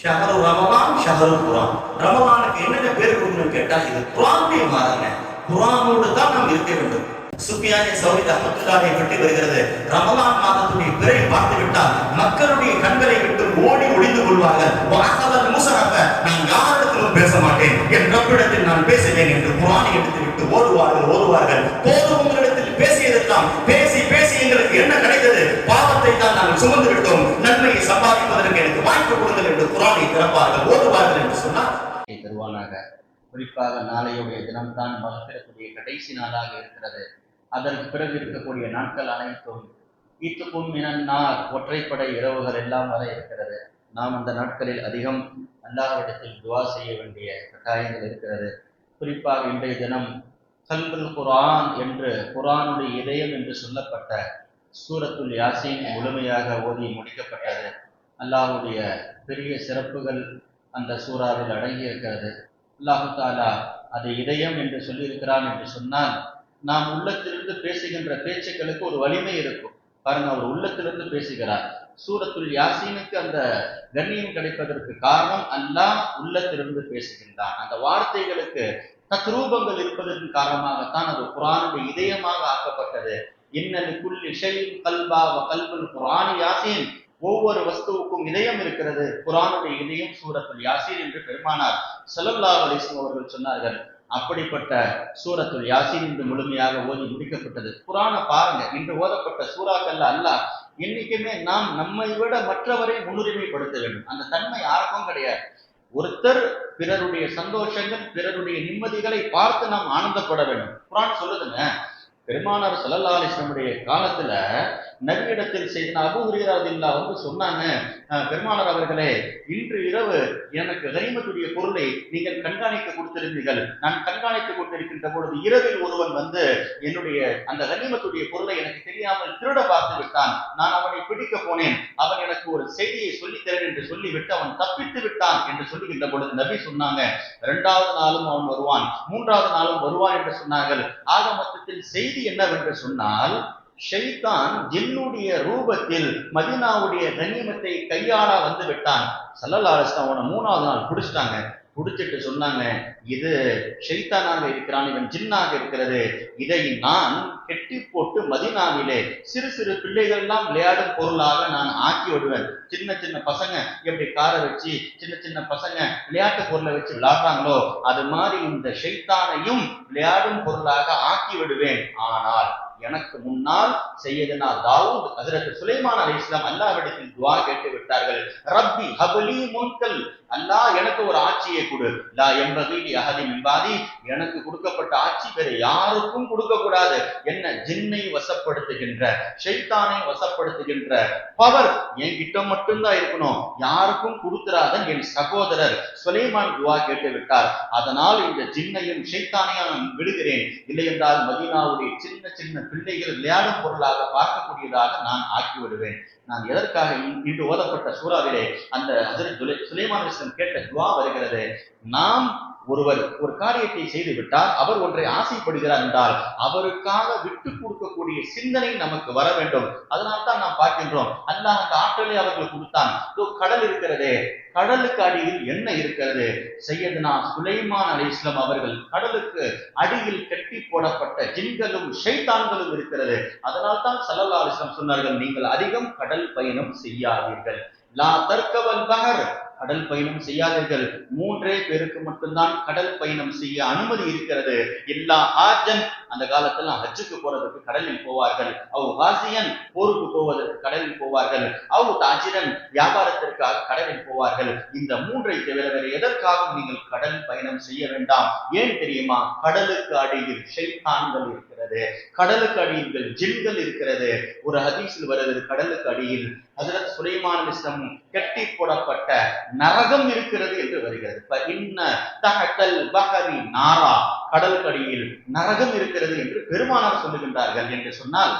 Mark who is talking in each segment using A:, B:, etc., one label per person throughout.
A: ஷஹரு ரமலான், ஷஹரு குரான். ரமலானுக்கு என்னென்ன பேர் கொடுக்கணும்னு கேட்டா இது குரானுடைய மாதங்க. குரானோடு தான் நாம் இருக்க வேண்டும். சுஃபியானே சௌரி ரஹ்மத்துல்லாஹி பற்றி வருகிறது, ரமலான் மாதத்துடைய பிறை பார்த்து விட்டால் மக்களுடைய கண்களை விட்டு ஓடி ஒளிந்து கொள்வார்கள். நான் யாரிடத்திலும் பேச மாட்டேன், என் ரப்பிடத்தில் நான் பேசுவேன் என்று குரானை எடுத்து விட்டு ஓடுவார்கள். போதும், உங்களிடத்தில் பேசியதெல்லாம் பேசி பேசி எங்களுக்கு என்ன கிடைத்தது? பாவத்தை தான் நாங்கள் சுமந்து விட்டோம், நன்மையை சம்பாதிப்பதற்கு எனக்கு வாய்ப்பு கொடுங்கள் என்று குரானை திறப்பார்கள், ஓடுவார்கள் என்று சொன்னார்
B: தருவானாக. குறிப்பாக நாளையுடைய தினம்தான் மகத்திரக்கூடிய கடைசி நாளாக இருக்கிறது. அதற்கு பிறகு இருக்கக்கூடிய நாட்கள் அனைத்தும் ஈத்துக்கும் மினன்னார், ஒற்றைப்படை இரவுகள் எல்லாம் வர இருக்கிறது. நாம் அந்த நாட்களில் அதிகம் அல்லாஹ்விடத்தில் துவா செய்ய வேண்டிய கட்டாயங்கள் இருக்கிறது. குறிப்பாக இன்றைய தினம் கல்புல் குர்ஆன் என்று, குர்ஆனுடைய இதயம் என்று சொல்லப்பட்ட சூரத்துல் யாசீன் முழுமையாக ஓதி முடிக்கப்பட்டது. அல்லாஹ்வுடைய பெரிய சிறப்புகள் அந்த சூறாவில் அடங்கி இருக்கிறது. அல்லாஹு தாலா அதை இதயம் என்று சொல்லியிருக்கிறான் என்று சொன்னால், நாம் உள்ளத்திலிருந்து பேசுகின்ற பேச்சுக்களுக்கு ஒரு வலிமை இருக்கும். பாருங்க, அவர் உள்ளத்திலிருந்து பேசுகிறார். சூரத்துல் யாசீனுக்கு அந்த கண்ணியம் கிடைப்பதற்கு காரணம் அல்லாஹ் உள்ளத்திலிருந்து பேசுகின்றான். அந்த வார்த்தைகளுக்கு தத்ரூபங்கள் இருப்பதற்கு காரணமாகத்தான் அது குர்ஆனுடைய இதயமாக ஆக்கப்பட்டது. இன்னல் குல்லி ஷைஇன் கல்பா வ கல்புல் குர்ஆனி யாசீன், ஒவ்வொரு வஸ்துவுக்கும் இதயம் இருக்கிறது. குர்ஆனுடைய இதயம் சூரத்துல் யாசீன் என்று பெருமானார் ஸல்லல்லாஹு அலைஹி வஸல்லம் அவர்கள் சொன்னார்கள். அப்படிப்பட்ட சூரத்துல் யாசீன் இன்று முழுமையாக ஓதி முடிக்கப்பட்டது. குர்ஆனை பாருங்க, இன்று ஓதப்பட்ட சூறாக்கள்ல அல்லாஹ் என்னைக்குமே நாம் நம்மை விட மற்றவரை முன்னுரிமைப்படுத்த வேண்டும். அந்த தன்மை யாருக்கும் கிடையாது. ஒருத்தர் பிறருடைய சந்தோஷங்கள், பிறருடைய நிம்மதிகளை பார்த்து நாம் ஆனந்தப்பட வேண்டும். குர்ஆன் சொல்லுதுங்க, பெருமானார் ஸல்லல்லாஹு அலைஹி வஸல்லம் காலத்துல நபியிடத்தில் செய்த அபூ ஹுரைரா ரலியல்லாஹு அன்ஹு சொன்னாங்க, பெருமானார் அவர்களே, இன்று இரவு எனக்கு கனிமத்துடைய பொருளை நீங்கள் கண்காணிக்க கொடுத்திருந்தீர்கள். நான் கண்காணித்துக் கொண்டிருக்கின்ற பொழுது இரவில் ஒருவன் வந்து என்னுடைய அந்த கனிமத்துடைய பொருளை எனக்கு தெரியாமல் திருட பார்த்து விட்டான். நான் அவனை பிடிக்க போனேன். அவன் எனக்கு ஒரு செய்தியை சொல்லித்தரேன் என்று சொல்லிவிட்டு அவன் தப்பித்து விட்டான் என்று சொல்லுகின்ற பொழுது நபி சொன்னாங்க, 2வது நாளும் அவன் வருவான், 3வது நாளும் வருவான் என்று சொன்னார்கள். ஆக மொத்தத்தில் செய்தி என்னவென்று சொன்னால், ஷைத்தான் ஜின்னுடைய ரூபத்தில் மதீனாவுடைய கனிமத்தை கையாள வந்து விட்டான். ஸல்லல்லாஹு அலைஹி வஸல்லம் அவனை 3வது நாள் பிடிச்சிட்டாங்க. பிடிச்சிட்டு சொன்னாங்க, இது ஷைத்தானாக இருக்கிறான், இவன் ஜின்னாக இருக்கிறது. இதை நான் கெட்டி போட்டு மதீனாவிலே சிறு சிறு பிள்ளைகள் எல்லாம் விளையாடும் பொருளாக நான் ஆக்கி விடுவேன். சின்ன சின்ன பசங்க எப்படி காரை வச்சு சின்ன சின்ன பசங்க விளையாட்டு பொருளை வச்சு விளையாடுறாங்களோ, அது மாதிரி இந்த ஷைத்தானையும் விளையாடும் பொருளாக ஆக்கி விடுவேன். ஆனால் எனக்கு முன்னால் சையதுனா தாவூத், ஹஜ்ரத் சுலைமான் அலைஹிஸ்ஸலாம் அல்லாஹ்விடத்தில் துஆ கேட்டு விட்டார்கள். ரப்பி ஹப்லி முல்கல், அல்லாஹ் எனக்கு ஒரு ஆட்சியை கொடு. லா யம்பகி லி அஹதி மின் பாதி, எனக்கு கொடுக்கப்பட்ட ஆட்சி வேற யாருக்கும் கொடுக்க கூடாது. என்ன, ஜின்னை வசப்படுத்துகின்ற, ஷைத்தானை வசப்படுத்துகின்ற பவர் என்கிட்ட மட்டும்தான் இருக்கணும், யாருக்கும் கொடுத்துறாதன் என் சகோதரர் சுலைமான் துஆ கேட்டு விட்டார். அதனால் இந்த ஜின்னையும் ஷைத்தானையும் நான் விடுகிறேன். இல்லை என்றால் மதீனாவுடைய சின்ன சின்ன பிள்ளைகள் விளையாடும் பொருளாக பார்க்கக்கூடியதாக நான் ஆக்கி விடுவேன். நான் எதற்காக இன்று ஓதப்பட்ட சூறாவிலே அந்த ஹஜ்ரத் சுலைமான் அலைஹிஸ்ஸலாம் கேட்ட துஆ வருகிறது. நாம் ஒருவர் ஒரு காரியத்தை செய்து விட்டால், அவர் ஒன்றை ஆசைப்படுகிறார் என்றால் அவருக்காக விட்டு கொடுக்கக்கூடிய சிந்தனை நமக்கு வர வேண்டும். அதனால்தான் நாம் பார்க்கின்றோம், அல்லாஹ் அந்த ஆற்றலை அவர்கள் கொடுத்தான். கடல் இருக்கிறதே, கடலுக்கு அடியில் என்ன இருக்கிறது? சையதுனா சுலைமான் அலைஹிஸ்ஸலாம் அவர்கள் கடலுக்கு அடியில் கட்டி போடப்பட்ட ஜின்களும் ஷைத்தான்களும் இருக்கிறது. அதனால் தான் ஸல்லல்லாஹு அலைஹி வஸல்லம் சொன்னார்கள், நீங்கள் அதிகம் கடல் பயணம் செய்யாதீர்கள். லா தர்கவல் பஹர், கடல் பயணம் செய்யாதீர்கள். 3 பேருக்கு மட்டும்தான் கடல் பயணம் செய்ய அனுமதி இருக்கிறது. எல்லா ஹாஜன், அந்த காலத்துல ஹஜ்ஜுக்கு போறதுக்கு கடலில் போவார்கள். அவ் ஹாசியன், போருக்கு போவதற்கு கடலில் போவார்கள். அவ் தாஜிரன், வியாபாரத்திற்காக கடலில் போவார்கள். இந்த 3ஐ தவிர வேறு எதற்காகவும் நீங்கள் கடல் பயணம் செய்ய வேண்டாம். ஏன் தெரியுமா? கடலுக்கு அடியில் ஷைத்தான்கள் இருக்கிறது, கடலுக்கு அடியில் ஜின்கள் இருக்கிறது. ஒரு ஹதீஸில் வருகிறது, கடலுக்கு அடியில் ஹஜ்ரத் சுலைமான் அலைஹிஸ்ஸலாம் கட்டி போடப்பட்ட நரகம் இருக்கிறது என்று வருகிறது. இன்ன தஹத்தல் பஹரி நாரா, கடலுக்கடியில் நரகம் இருக்கிறது என்று பெருமானார் சொல்லுகின்றார்கள். என்று சொன்னால்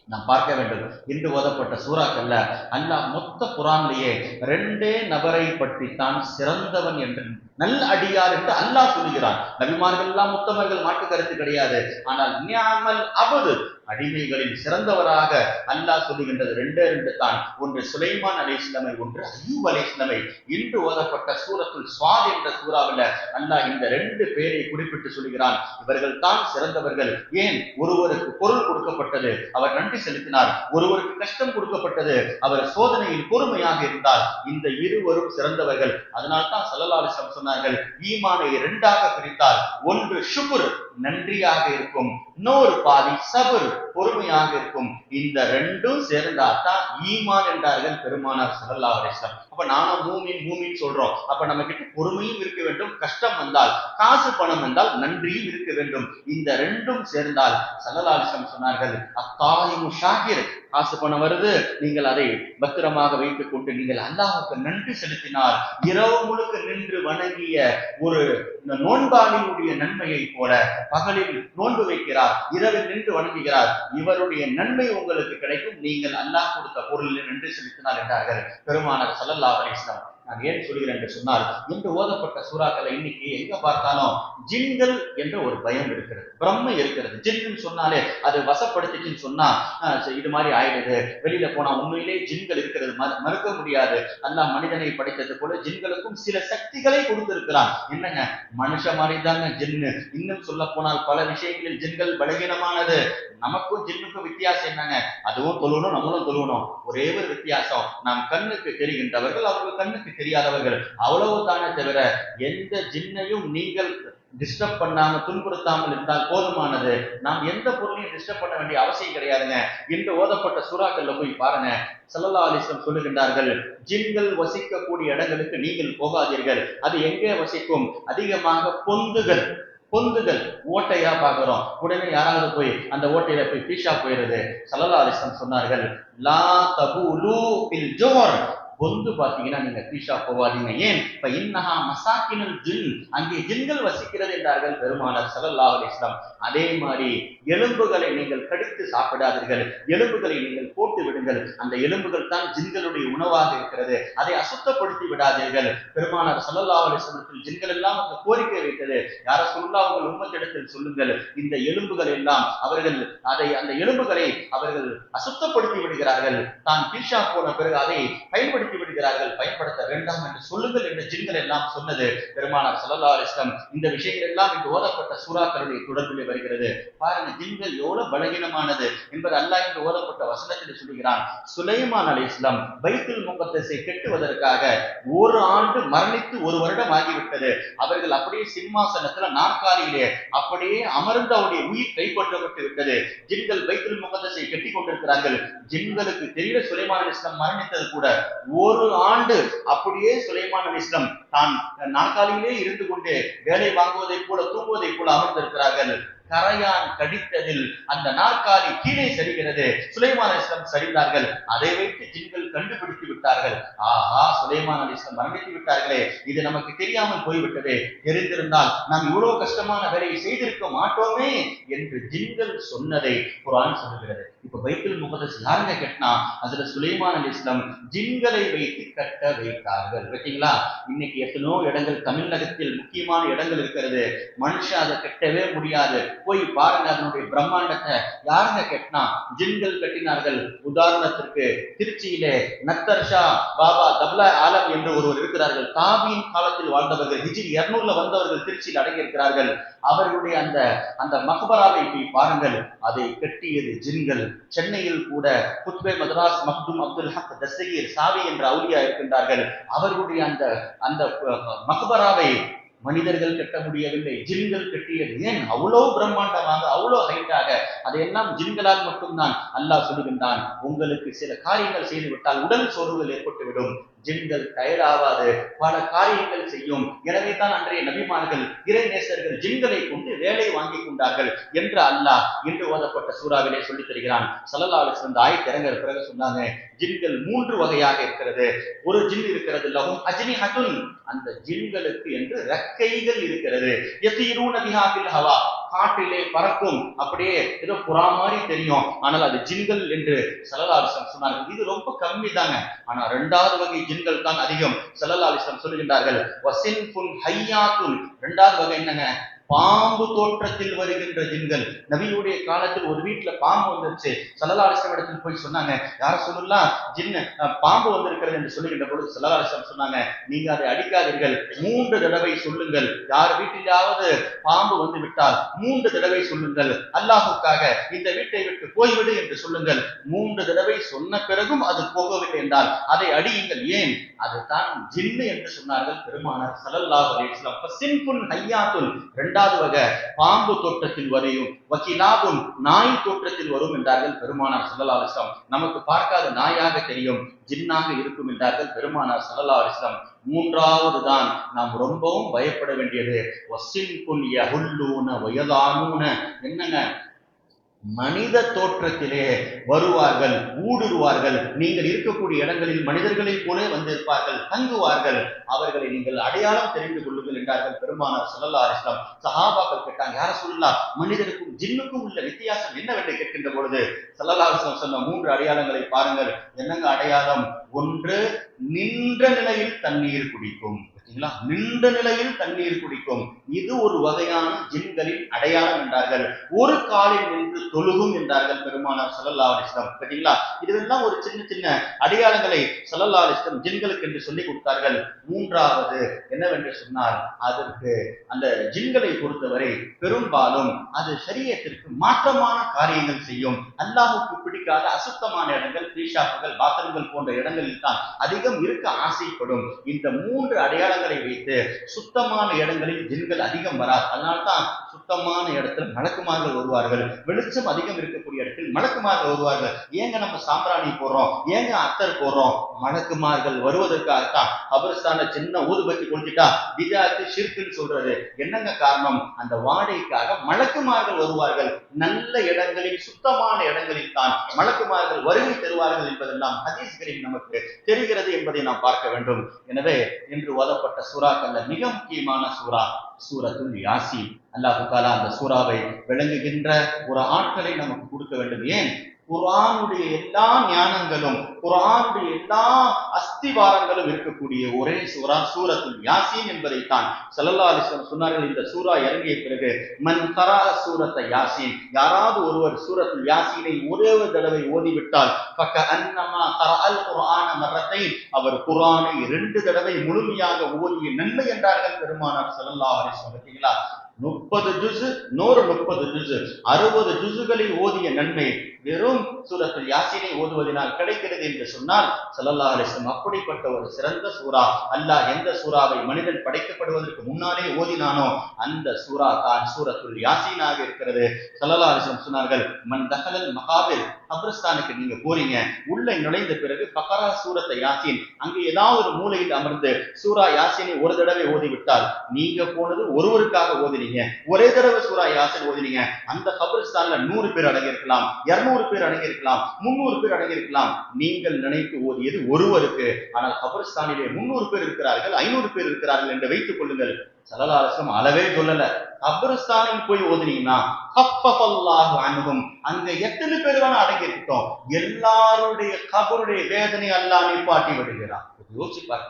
B: நாம் பார்க்க வேண்டும், இன்று ஓதப்பட்ட சூறாக்கள்ல அல்லாஹ் மொத்த குர்ஆன்லயே 2 நபரை பற்றி தான் சிறந்தவன் என்று, நல்ல அடியார் என்று அல்லாஹ் சொல்லுகிறான். நபிமார்கள் எல்லாம் உத்தமர்கள், மாற்று கருத்து கிடையாது. ஆனால் நிஅமல் அப்து, அடிமைகளில் சிறந்தவராக அல்லாஹ் சொல்லுகின்றது ரெண்டே ரெண்டு தான். ஒன்று சுலைமான் அலைஹிஸ்ஸலாமை, ஒன்று அய்யூப் அலைஹிஸ்ஸலாமை. இன்று ஓதப்பட்ட சூரத்துல் ஸ்வாத் என்ற சூறாவில் அல்லாஹ் இந்த ரெண்டு பேரை குறிப்பிட்டு சொல்கிறான். இவர்கள் தான் சிறந்தவர்கள். ஏன்? ஒருவருக்கு பொருள் கொடுக்கப்பட்டது, அவர் நன்றி செலுத்தினார். ஒருவருக்கு கஷ்டம் கொடுக்கப்பட்டது, அவர் சோதனையில் பொறுமையாக இருந்தார். இந்த இருவரும் சிறந்தவர்கள். அதனால் தான் ஸல்லல்லாஹு அலைஹி வஸல்லம் சொன்னார்கள், ஈமானை இரண்டாக பிரித்தால் ஒன்று ஷுக்ர் நன்றியாக இருக்கும், இன்னொரு பாதி சபர் பொறுமையாக இருக்கும். இந்த ரெண்டும் சேர்ந்தாதான் ஈமான் என்றார்கள் பெருமானார் ஸல்லல்லாஹு அலைஹி வஸல்லம். அப்ப நானும் மூமின் சொல்றோம். அப்ப நம்ம கிட்ட பொறுமையும் இருக்க வேண்டும், கஷ்டம் வந்தால் காசு பணம் வந்தால் நன்றியும் இருக்க வேண்டும். இந்த ரெண்டும் சேர்ந்தால் ஸல்லல்லாஹு அலைஹி வஸல்லம் சொன்னார்கள், அத்தாயிமு ஷாகிர், காசு பணம் வருது, நீங்கள் அதை பத்திரமாக வைத்துக் கொண்டு நீங்கள் அல்லாஹ்வுக்கு நன்றி செலுத்தினார், இரவு முழுக்க நின்று வணங்கிய ஒரு நோன்பாளியுடைய நன்மையை போல, பகலில் நோன்பு வைக்கிறார், இரவில் நின்று வணங்குகிறார், இவருடைய நன்மை உங்களுக்கு கிடைக்கும், நீங்கள் அல்லாஹ் கொடுத்த பொருளில் நன்றி செலுத்தினார் என்றார்கள் பெருமானார் ஸல்லல்லாஹு அலைஹி வஸல்லம். நான் ஏன் சொல்கிறேன் என்று சொன்னால், இன்று ஓதப்பட்ட சூறாக்களை இன்னைக்கு எங்க பார்த்தாலும் ஜின்கள் என்ற ஒரு பயம் இருக்கிறது, பிரம்மை இருக்கிறது. ஜின்னு சொன்னாலே அது வசப்படுத்திச்சுன்னு சொன்னா இது மாதிரி ஆயிடுது, வெளியில போனா உண்மையிலே ஜின்கள் இருக்கிறது, மறுக்க முடியாது. அல்லாஹ் மனிதனை படைத்தது போல ஜின்களுக்கும் சில சக்திகளை கொடுத்திருக்கிறான். என்னங்க, மனுஷ மாதிரி தாங்க ஜின்னு. இன்னும் சொல்ல போனால் பல விஷயங்களில் ஜின்கள் பலகீனமானது. நமக்கும் ஜின்னுக்கும் வித்தியாசம் என்னங்க? அதுவும் தொழுவணும், நம்மளும் தொழுவணும். ஒரே ஒரு வித்தியாசம், நாம் கண்ணுக்கு தெரிகின்றவர்கள், அவர்கள் கண்ணுக்கு தெரியாதவர்கள், அவ்வளவுதானே தவிர எந்த ஜின்னையும் நீங்கள் டிஸ்டர்ப் பண்ணாம துன்புறுத்தாமல் இருந்தால் போதுமானது. நாம் எந்த பொருளையும் டிஸ்டர்ப் பண்ண வேண்டிய அவசியம் கிடையாதுங்க. இன்று ஓதப்பட்ட சூறாக்கள்ல போய் பாருங்க, ஸல்லல்லாஹு அலைஹி வஸல்லம் சொல்லுகின்றார்கள், ஜின்கள் வசிக்கக்கூடிய இடங்களுக்கு நீங்கள் போகாதீர்கள். அது எங்கே வசிக்கும்? அதிகமாக பொந்துகள் ஓட்டையா பார்க்கிறோம், உடனே யாராவது போய் அந்த ஓட்டையில போய் பீஷா போயிருது. ஸல்லல்லாஹு அலைஹி வஸல்லம் சொன்னார்கள், லா தபூலு பில் ஜுவர், பொந்து பாத்தீங்கன்னா நீங்க பீஷா போவாதீங்க. ஏன்? இப்ப இன்னஹா மசாக்கினுல் ஜின், அங்கே ஜின்கள் வசிக்கிறது என்றார்கள் பெருமானார் ஸல்லல்லாஹு அலைஹி வஸல்லம். அதே மாதிரி எலும்புகளை நீங்கள் கடித்து சாப்பிடாதீர்கள், எலும்புகளை நீங்கள் போட்டு விடுங்கள். அந்த எலும்புகள் தான் ஜின்களுடைய உணவாக இருக்கிறது, அதை அசுத்தப்படுத்தி விடாதீர்கள். பெருமானார் ஸல்லல்லாஹு அலைஹி வஸல்லம் ஜின்கள் எல்லாம் அந்த கோரிக்கை வைத்தது, யார சொல்லலாம், உங்கள் உம்மத்திடத்தில் சொல்லுங்கள், இந்த எலும்புகள் எல்லாம் அவர்கள் அந்த எலும்புகளை அவர்கள் அசுத்தப்படுத்தி விடுகிறார்கள், தான் பீஷா போன பிறகு அதை பயன்படுத்தி விடுகிறார்கள், பயன்படுத்த வேண்டாம் என்று சொல்லுங்கள் என்று ஜின்கள் எல்லாம் சொன்னது பெருமானார் ஸல்லல்லாஹு அலைஹி வஸல்லம். இந்த விஷயங்கள் எல்லாம் இங்கு ஓதப்பட்ட சூறாக்களுடைய தொடர்பிலே வருகிறது. பாருங்க, ஜின்கள் எவ்வளவு பலகீனமானது என்பது அல்லாஹ் இங்கு ஓதப்பட்ட வசனத்தில் சொல்கிறான். சுலைமான் அலைஹிஸ்ஸலாம் பைத்துல் முகத்தஸை கட்டுவதற்காக ஒரு ஆண்டு மரணித்து ஒரு வருடம் ஆகிவிட்டது. அவர்கள் அப்படியே சிம்மாசனத்துல நாற்காலியிலே அப்படியே அமர்ந்து அவருடைய உயிர் கைப்பற்றப்பட்டு விட்டது. ஜின்கள் பைத்துல் முகத்தஸை கட்டி கொண்டிருக்கிறார்கள். ஜின்களுக்கு தெரியல சுலைமான் அலைஹிஸ்ஸலாம் மரணித்தது கூட. ஒரு ஆண்டு அப்படியே சுலைமான் அலைஹிஸ்ஸலாம் தான் நாற்காலியிலே இருந்து கொண்டு வேலை வாங்குவதை போல தூங்குவதை போல அமர்ந்திருக்கிறார்கள். கரையான் கடித்ததில் அந்த நாற்காலி கீழே சரிகிறது. சுலைமான் அலைஹிஸ்ஸலாம் சரிந்தார்கள். அதை வைத்து ஜின்கள் கண்டுபிடித்து விட்டார்கள். ஆஹா, சுலைமான் அலைஹிஸ்ஸலாம் மரணித்து விட்டார்களே, இது நமக்கு தெரியாமல் போய்விட்டதே, தெரிந்திருந்தால் நாம் இவ்வளவு கஷ்டமான வேலையை செய்திருக்க மாட்டோமே என்று ஜின்கள் சொன்னதை குர்ஆன் சொல்லுகிறது. இப்ப பைத்துல் முகத்தஸ் யாருங்க கட்டினா? அதுல சுலைமான் அலைஹிஸ்ஸலாம் ஜின்களை வைத்து கட்ட வைத்தார்கள். பார்த்தீங்களா? இன்னைக்கு எத்தனோ இடங்கள் தமிழகத்தில் முக்கியமான இடங்கள் இருக்கிறது, மனுஷன் அதை கட்டவே முடியாது. போய் பாருங்க, அதனுடைய பிரம்மாண்டத்தை யாருங்க கட்டினா? ஜின்கள் கட்டினார்கள். உதாரணத்திற்கு திருச்சியிலே நத்தர் ஷா பாபா தப்லா ஆலம் என்று ஒருவர் இருக்கிறார்கள். தாபீன் காலத்தில் வாழ்ந்தவர்கள், ஹிஜ்ரி 200 வந்தவர்கள் திருச்சியில் அடங்கி இருக்கிறார்கள். அவர்களுடைய அந்த மக்பராவை போய் பாருங்கள், அதை கட்டியது ஜின்கள். சென்னையில் கூட குத்பே மதராஸ் மக்தும் அப்துல் ஹக் தஸ்தகீர் சாவி என்ற அவுலியா இருக்கின்றார்கள். அவர்களுடைய அந்த மக்பராவை மனிதர்கள் கட்ட முடியவில்லை, ஜின்கள் கட்டியது. ஏன்? அவ்வளவு பிரம்மாண்டமாக, அவ்வளவு ஹைட்டாக. அதையெல்லாம் ஜின்களால் மட்டும்தான். அல்லாஹ் சொல்லுகின்றான், உங்களுக்கு சில காரியங்கள் செய்து விட்டால் உடல் சோர்வுகள் ஏற்பட்டுவிடும். ஜின்கள் டயர்ட் ஆகாது, பல காரியங்கள் செய்யும். எனவே தான் அன்றைய நபிமார்கள் இறை நேசர்கள் ஜின்களை கொண்டு வேலை வாங்கி கொண்டார்கள் என்று அல்லாஹ் இன்று ஓதப்பட்ட சூறாவிலே சொல்லித் தருகிறான். ஸல்லல்லாஹு அலைஹி வஸல்லம் ஆயத் இறங்கிற பிறகு சொன்னாங்க, ஜின்கள் 3 வகையாக இருக்கிறது. ஒரு ஜின் இருக்கிறது, லஹும் அஜ்னிஹத்துன், அந்த ஜின்களுக்கு என்று ரெக்கைகள் இருக்கிறது. யதீரூன பிஹா ஃபில் ஹவா, காற்றிலே பறக்கும். அப்படியே ஏதோ புறா மாதிரி தெரியும், ஆனால் அது ஜின்கள் என்று ஸல்லல்லாஹு அலைஹி வஸல்லம் சொன்னார்கள். இது ரொம்ப கம்மி தாங்க. ஆனா 2வது வகை ஜின்கள் தான் அதிகம். ஸல்லல்லாஹு அலைஹி வஸல்லம் சொல்லுகின்றார்கள், வஸின்ஃபுன் ஹய்யாத்துன், 2வது வகை என்னங்க? பாம்பு தோற்றத்தில் வருகின்ற ஜின்கள். நபியுடைய காலத்தில் ஒரு வீட்டுல பாம்பு வந்துருச்சு. ஸல்லல்லாஹு அலைஹி வஸல்லம் இடத்துல போய் சொன்னாங்க, யார சொல்லலாம், ஜின்னு பாம்பு வந்திருக்கிறது என்று சொல்லுகின்ற பொழுது ஸல்லல்லாஹு அலைஹி வஸல்லம் சொன்னாங்க, நீங்க அதை அடிக்காதீர்கள், 3 தடவை சொல்லுங்கள். யார் வீட்டிலாவது பாம்பு வந்து விட்டால் 3 தடவை சொல்லுங்கள், அல்லாஹுக்காக இந்த வீட்டை விட்டு போய்விடு என்று சொல்லுங்கள். 3 தடவை சொன்ன பிறகும் அது போகவில்லை என்றால் அதை அடியுங்கள். ஏன்? அதுதான் ஜின்னு என்று சொன்னார்கள் பெருமானார் ஸல்லல்லாஹு அலைஹி வஸல்லம். ஃபசின்ஃபுன் ஹய்யாத்துன், இரண்டாவது வகை பாம்பு தோற்றத்தில் வரையும், வகிலாபுன் நாய் தோற்றத்தில் வரும் என்றார்கள் பெருமானார் ஸல்லல்லாஹு அலைஹி வஸல்லம். நமக்கு பார்க்காத நாயாக தெரியும், ஜின்னாக இருக்கும் என்றார்கள் பெருமானார் ஸல்லல்லாஹு அலைஹி வஸல்லம். மூன்றாவது தான் நாம் ரொம்பவும் பயப்பட வேண்டியது, வசின்ஃபுன் யஹுல்லூன வயதானூன, என்னங்க, மனித தோற்றத்திலே வருவார்கள், ஊடுருவார்கள். நீங்கள் இருக்கக்கூடிய இடங்களில் மனிதர்களை போல வந்திருப்பார்கள், தங்குவார்கள். அவர்களை நீங்கள் அடையாளம் தெரிந்து கொள்ளுங்கள் என்றார்கள் பெருமானார் ஸல்லல்லாஹு அலைஹி வஸல்லம். சஹாபாக்கள் கேட்டாங்க, யார சொல்லலாம், மனிதருக்கும் ஜின்னுக்கும் உள்ள வித்தியாசம் என்னவென்று கேட்கின்ற பொழுது ஸல்லல்லாஹு அலைஹி வஸல்லம் சொன்ன 3 அடையாளங்களை பாருங்கள். என்னங்க அடையாளம்? ஒன்று, நின்ற நிலையில் தண்ணீர் குடிக்கும். நின்ற நிலையில் தண்ணீர் குடிக்கும், இது ஒரு வகையான ஜின்களின் அடையாளம் என்றார்கள். ஒரு காலில் நின்று தொழுகும் என்றார்கள் பெருமானார் ஸல்லல்லாஹு அலைஹி வஸல்லம். பார்த்தீங்களா, இதுவெல்லாம் ஒரு சின்ன சின்ன அடையாளங்களை ஸல்லல்லாஹு அலைஹி வஸல்லம் ஜின்களுக்கு என்று சொல்லி கொடுத்தார்கள். மூன்றாவது என்னவென்று சொன்னால், அதற்கு அந்த ஜின்களை பொறுத்தவரை பெரும்பாலும் அது ஷரியத்திற்கு மாற்றமான காரியங்கள் செய்யும். அல்லாஹுக்கு பிடிக்காத அசுத்தமான இடங்கள், பீஷாப்புகள், பாத்ரூம்கள் போன்ற இடங்களில் தான் அதிகம் இருக்க ஆசைப்படும். இந்த 3 அடையாளங்களை வைத்து சுத்தமான இடங்களில் ஜின்கள் அதிகம் வராது. அதனால்தான் சுத்தமான இடத்துல மலக்குமார்கள் வருவார்கள், வெளிச்சம் அதிகம் இருக்கக்கூடிய இடத்தில் மலக்குமார்கள் வருவார்கள். ஏங்க நம்ம சாம்பிராணி போடுறோம், ஏங்க அத்தர் போடுறோம்? மலக்குமார்கள் வருவதற்காகத்தான். கபரிஸ்தான சின்ன ஊதுபத்தி கொளுத்திட்டா பிதாத்து ஷிர்க்குன்னு சொல்றது என்னங்க காரணம்? அந்த வாடைக்காக மலக்குமார்கள் வருவார்கள். நல்ல இடங்களில், சுத்தமான இடங்களில் தான் மலக்குமார்கள் வருகை தருவார்கள் என்பதெல்லாம் ஹதீஸ்களில் நமக்கு தெரிகிறது என்பதை நாம் பார்க்க வேண்டும். எனவே இன்று ஓதப்பட்ட சூறாக்கள்ல மிக முக்கியமான சூரா சூரத்துல் யாசீன். அல்லாஹ் தஆலா அந்த சூறாவை விளங்குகின்ற ஒரு ஆட்களை நமக்கு கொடுக்க வேண்டும். ஏன்? குர்ஆனுடைய எல்லா ஞானங்களும், குர்ஆனுடைய எல்லா அஸ்திவாரங்களும் இருக்கக்கூடிய ஒரே சூரா சூரத்துல் யாசீன் என்பதைத்தான் ஸல்லல்லாஹு அலைஹி வஸல்லம் சொன்னார்கள். இந்த சூரா இறங்கிய பிறகு மன் கரா சூரத்த யாசீன், யாராவது ஒருவர் சூரத்துல் யாசீனை ஒரே ஒரு தடவை ஓதிவிட்டால் ஃபகஅன்னமா கரஅல் குர்ஆன மர்ரத்தைன், அவர் குர்ஆனை 2 தடவை முழுமையாக ஓதிய நன்மை என்றார்கள் பெருமானார் ஸல்லல்லாஹு அலைஹி வஸல்லம். பார்த்தீங்களா, 30 ஜுஸ் 130 ஜுஸ் 60 ஜுஸ்களை ஓதிய நன்மை வெறும் சூரத்துல் யாசீனை ஓதுவதனால் கிடைக்கிறது என்று சொன்னால் ஸல்லல்லாஹு அலைஹி வஸல்லம் அப்படிப்பட்ட ஒரு சிறந்த சூரா. அல்லாஹ் எந்த சூராவை மனிதன் படைக்கப்படுவதற்கு முன்னாலே ஓதினானோ அந்த சூரா தான் சூரத்துல் யாசீனாக இருக்கிறது. ஸல்லல்லாஹு அலைஹி வஸல்லம் சொன்னார்கள், மன் தஹலல் மகாபிர், கப்ரிஸ்தானுக்கு நீங்க போறீங்க, உள்ள நுழைந்த பிறகு பக்கரா சூரத்தை யாசீன், அங்கு ஏதாவது ஒரு மூலையில் அமர்ந்து சூரா யாசீனை ஒரு தடவை ஓதிவிட்டால், நீங்க போனது ஒருவருக்காக ஓதினீங்க, ஒரே தடவை சூரா யாசீன் ஓதினீங்க, அந்த கப்ரிஸ்தான்ல 100 பேர் அடங்கியிருக்கலாம், 200 பேர் அடங்கியிருக்கலாம், 300 பேர் அடங்கியிருக்கலாம். நீங்கள் நினைத்து ஓதியது ஒருவருக்கு, ஆனால் கபரிஸ்தானிலே 300 பேர் இருக்கிறார்கள், 500 பேர் இருக்கிறார்கள் என்று வைத்துக் கொள்ளுங்கள். ஸல்லல்லாஹு அலைஹி வஸல்லம் அளவே சொல்லல. கபரிஸ்தானில் போய் ஓதினீங்கன்னா கஃபஃபல்லாஹு அன்ஹும், அங்க எத்தனை பேர் வேணா அடங்கி இருக்கட்டும், எல்லாருடைய கபருடைய வேதனை அல்லாஹ் நிப்பாட்டி விடுகிறான். யோசிப்பார்,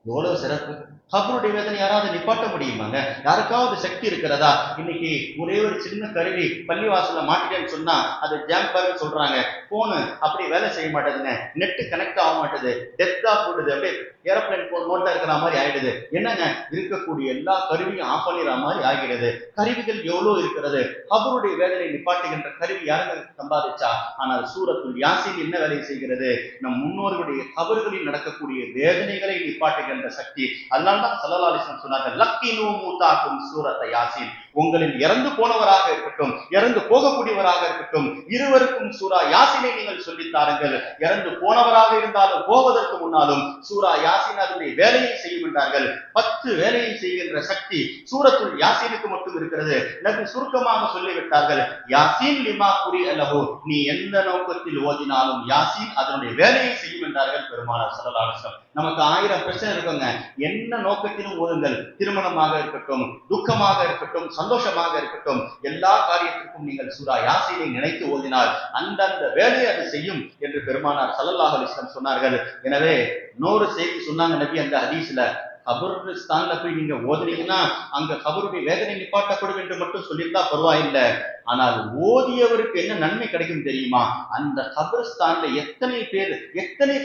B: எவ்வளவு சிறப்பு. கபருடைய வேதனை யாராவது நிப்பாட்ட முடியுமாங்க? யாருக்காவது சக்தி இருக்கிறதா? இன்னைக்கு ஒரே ஒரு சின்ன கருவி பள்ளிவாசல்ல மாட்டிட்டேன்னு சொன்னா அது ஜாம்பர்னு சொல்றாங்க. போனு அப்படி வேலை செய்ய மாட்டேதுங்க, நெட்டு கனெக்ட் ஆக மாட்டேது, டெத்தா போடுது, அப்படியே ஏரோப்ளைன் போன் மோட்டா இருக்கிற மாதிரி ஆயிடுது. என்னங்க, இருக்கக்கூடிய எல்லா கருவியும் ஆஃப் பண்ணிடுற மாதிரி ஆகிறது. கருவிகள் எவ்வளவு இருக்கிறது. கபருடைய வேதனை நிப்பாட்டுகின்ற கருவி யாருங்க சம்பாதிச்சா? ஆனால் சூரத்துல் யாசீன் என்ன வேலை செய்கிறது? நம் முன்னோர்களுடைய கபர்களில் நடக்கக்கூடிய வேதனைகளை நிப்பாட்டுகின்ற சக்தி. அதனால்தான் ஸல்லல்லாஹு அலைஹி வஸல்லம் சொன்னார்கள், லக்கினு மூதாக்கும் சூரத்த யாசீன், உங்களில் இறந்து போனவராக இருக்கட்டும், இறந்து போகக்கூடியவராக இருக்கட்டும், இருவருக்கும் சூரா யாசீனை நீங்கள் சொல்லித் தாருங்கள். இறந்து போனவராக இருந்தாலும் போவதற்கு முன்னாலும் சூரா யாசீன் அதனுடைய வேலையை செய்யும் என்றார்கள். 10 வேலையை செய்கின்ற சக்தி சூரத்துல் யாசீனுக்கு மட்டும் இருக்கிறது. நபி சுருக்கமாக சொல்லிவிட்டார்கள், யாசீன் லிமா குரி அல்லஹு, நீ எந்த நோக்கத்தில் ஓதினாலும் யாசீன் அதனுடைய வேலையை செய்யும் என்றார்கள் பெருமானார் ஸல்லல்லாஹு அலைஹி வஸல்லம். நமக்கு 1000 பிரச்சனை இருக்குங்க, என்ன நோக்கத்திலும் ஓதுங்கள். திருமணமாக இருக்கட்டும், துக்கமாக இருக்கட்டும், சந்தோஷமாக இருக்கட்டும், எல்லா காரியத்திற்கும் நீங்கள் சூரா யாசீனை நினைத்து ஓதினால் அந்தந்த வேலையை அது செய்யும் என்று பெருமானார் ஸல்லல்லாஹு அலைஹி வஸல்லம் சொன்னார்கள். எனவே இன்னொரு செய்தி சொன்னாங்க நபி அந்த ஹதீஸ்ல, கபருஸ்தான்ல போய் நீங்க ஓதுனீங்கன்னா அங்க கபருடைய வேதனை நிப்பாட்டப்படும் என்று மட்டும் சொல்லியிருந்தா பரவாயில்லை. ஆனால் ஓதியவருக்கு என்ன நன்மை கிடைக்கும் தெரியுமா? அந்த கபருஸ்தான்ல எத்தனை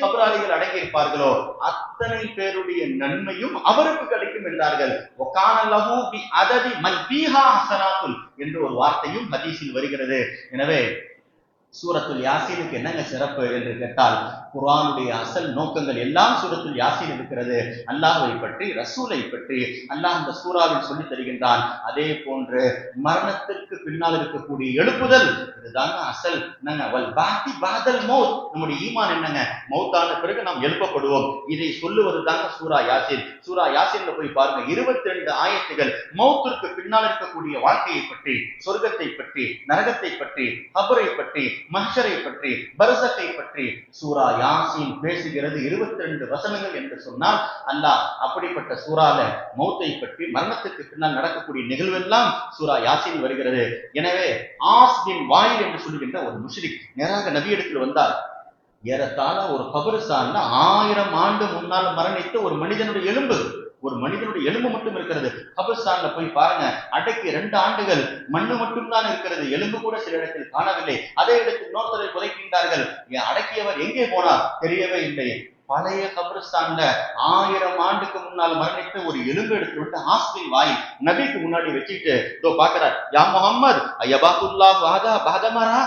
B: கபராளிகள் அடங்கி இருப்பார்களோ அத்தனை பேருடைய நன்மையும் அவருக்கு கிடைக்கும் என்றார்கள். என்று ஒரு வார்த்தையும் ஹதீஸில் வருகிறது. எனவே சூரத்துல் யாசீனுக்கு என்னங்க சிறப்பு என்று கேட்டால், குர்ஆனுடைய அசல் நோக்கங்கள் எல்லாம் சூரத்துல் யாசீன் இருக்கிறது. அல்லாஹ்வை பற்றி, ரசூலை பற்றி அல்லாஹ் அந்த சூறாவில் சொல்லி தருகின்றான். அதே போன்று மரணத்திற்கு பின்னால் இருக்கக்கூடிய எழுப்புதல், இதுதாங்க அசல். என்னங்க வல் பாதி பாதல் மௌத், நம்முடைய ஈமான் என்னங்க, மௌத்தான பிறகு நாம் எழுப்பப்படுவோம். இதை சொல்லுவது தாங்க சூரா யாசீன். சூரா யாசீன்ல போய் பாருங்க, 22 ஆயத்துகள் மௌத்திற்கு பின்னால் இருக்கக்கூடிய வாழ்க்கையை பற்றி, சொர்க்கத்தை பற்றி, நரகத்தை பற்றி, கபரை பற்றி, மஹ்ஷரை பற்றி, பர்ஸகை பற்றி சூரா யாசீன் பேசுகிறது. 22 வசனங்கள் என்று சொன்னால் அல்லாஹ் அப்படிப்பட்ட சூறால மௌத்தை பற்றி, மரணத்துக்கு பின்னால் நடக்கக்கூடிய நிகழ்வெல்லாம் சூரா யாசீன் வருகிறது. எனவே ஆஸ் பின் வாயில் என்று சொல்லுகின்ற ஒரு முஷ்ரிக் நேராக நபியிடத்தில் வந்தார். ஏறத்தாழ ஒரு கபருஸ்தான்ல 1000 ஆண்டு முன்னால் மரணித்த ஒரு மனிதனுடைய எலும்பு மட்டும் இருக்கிறது. கபருஸ்தான்ல போய் பாருங்க, அடைக்கு 2 ஆண்டுகள் மண்ணு மட்டும்தான் இருக்கிறது, எலும்பு கூட சில இடத்தில் காணவில்லை. அதே இடத்தில் இன்னொருத்தரை புதைக்கின்றார்கள். அடக்கியவர் எங்கே போனார் தெரியவே இல்லை. பழைய கபருஸ்தான்ல 1000 ஆண்டுக்கு முன்னால் மரணித்த ஒரு எலும்பு எடுத்து விட்டு ஹாஸ்பில் வாயில் நபிக்கு முன்னாடி வச்சுட்டு பாக்குறார். யா முஹம்மது ஐயபாகுல்லா பாதமரா,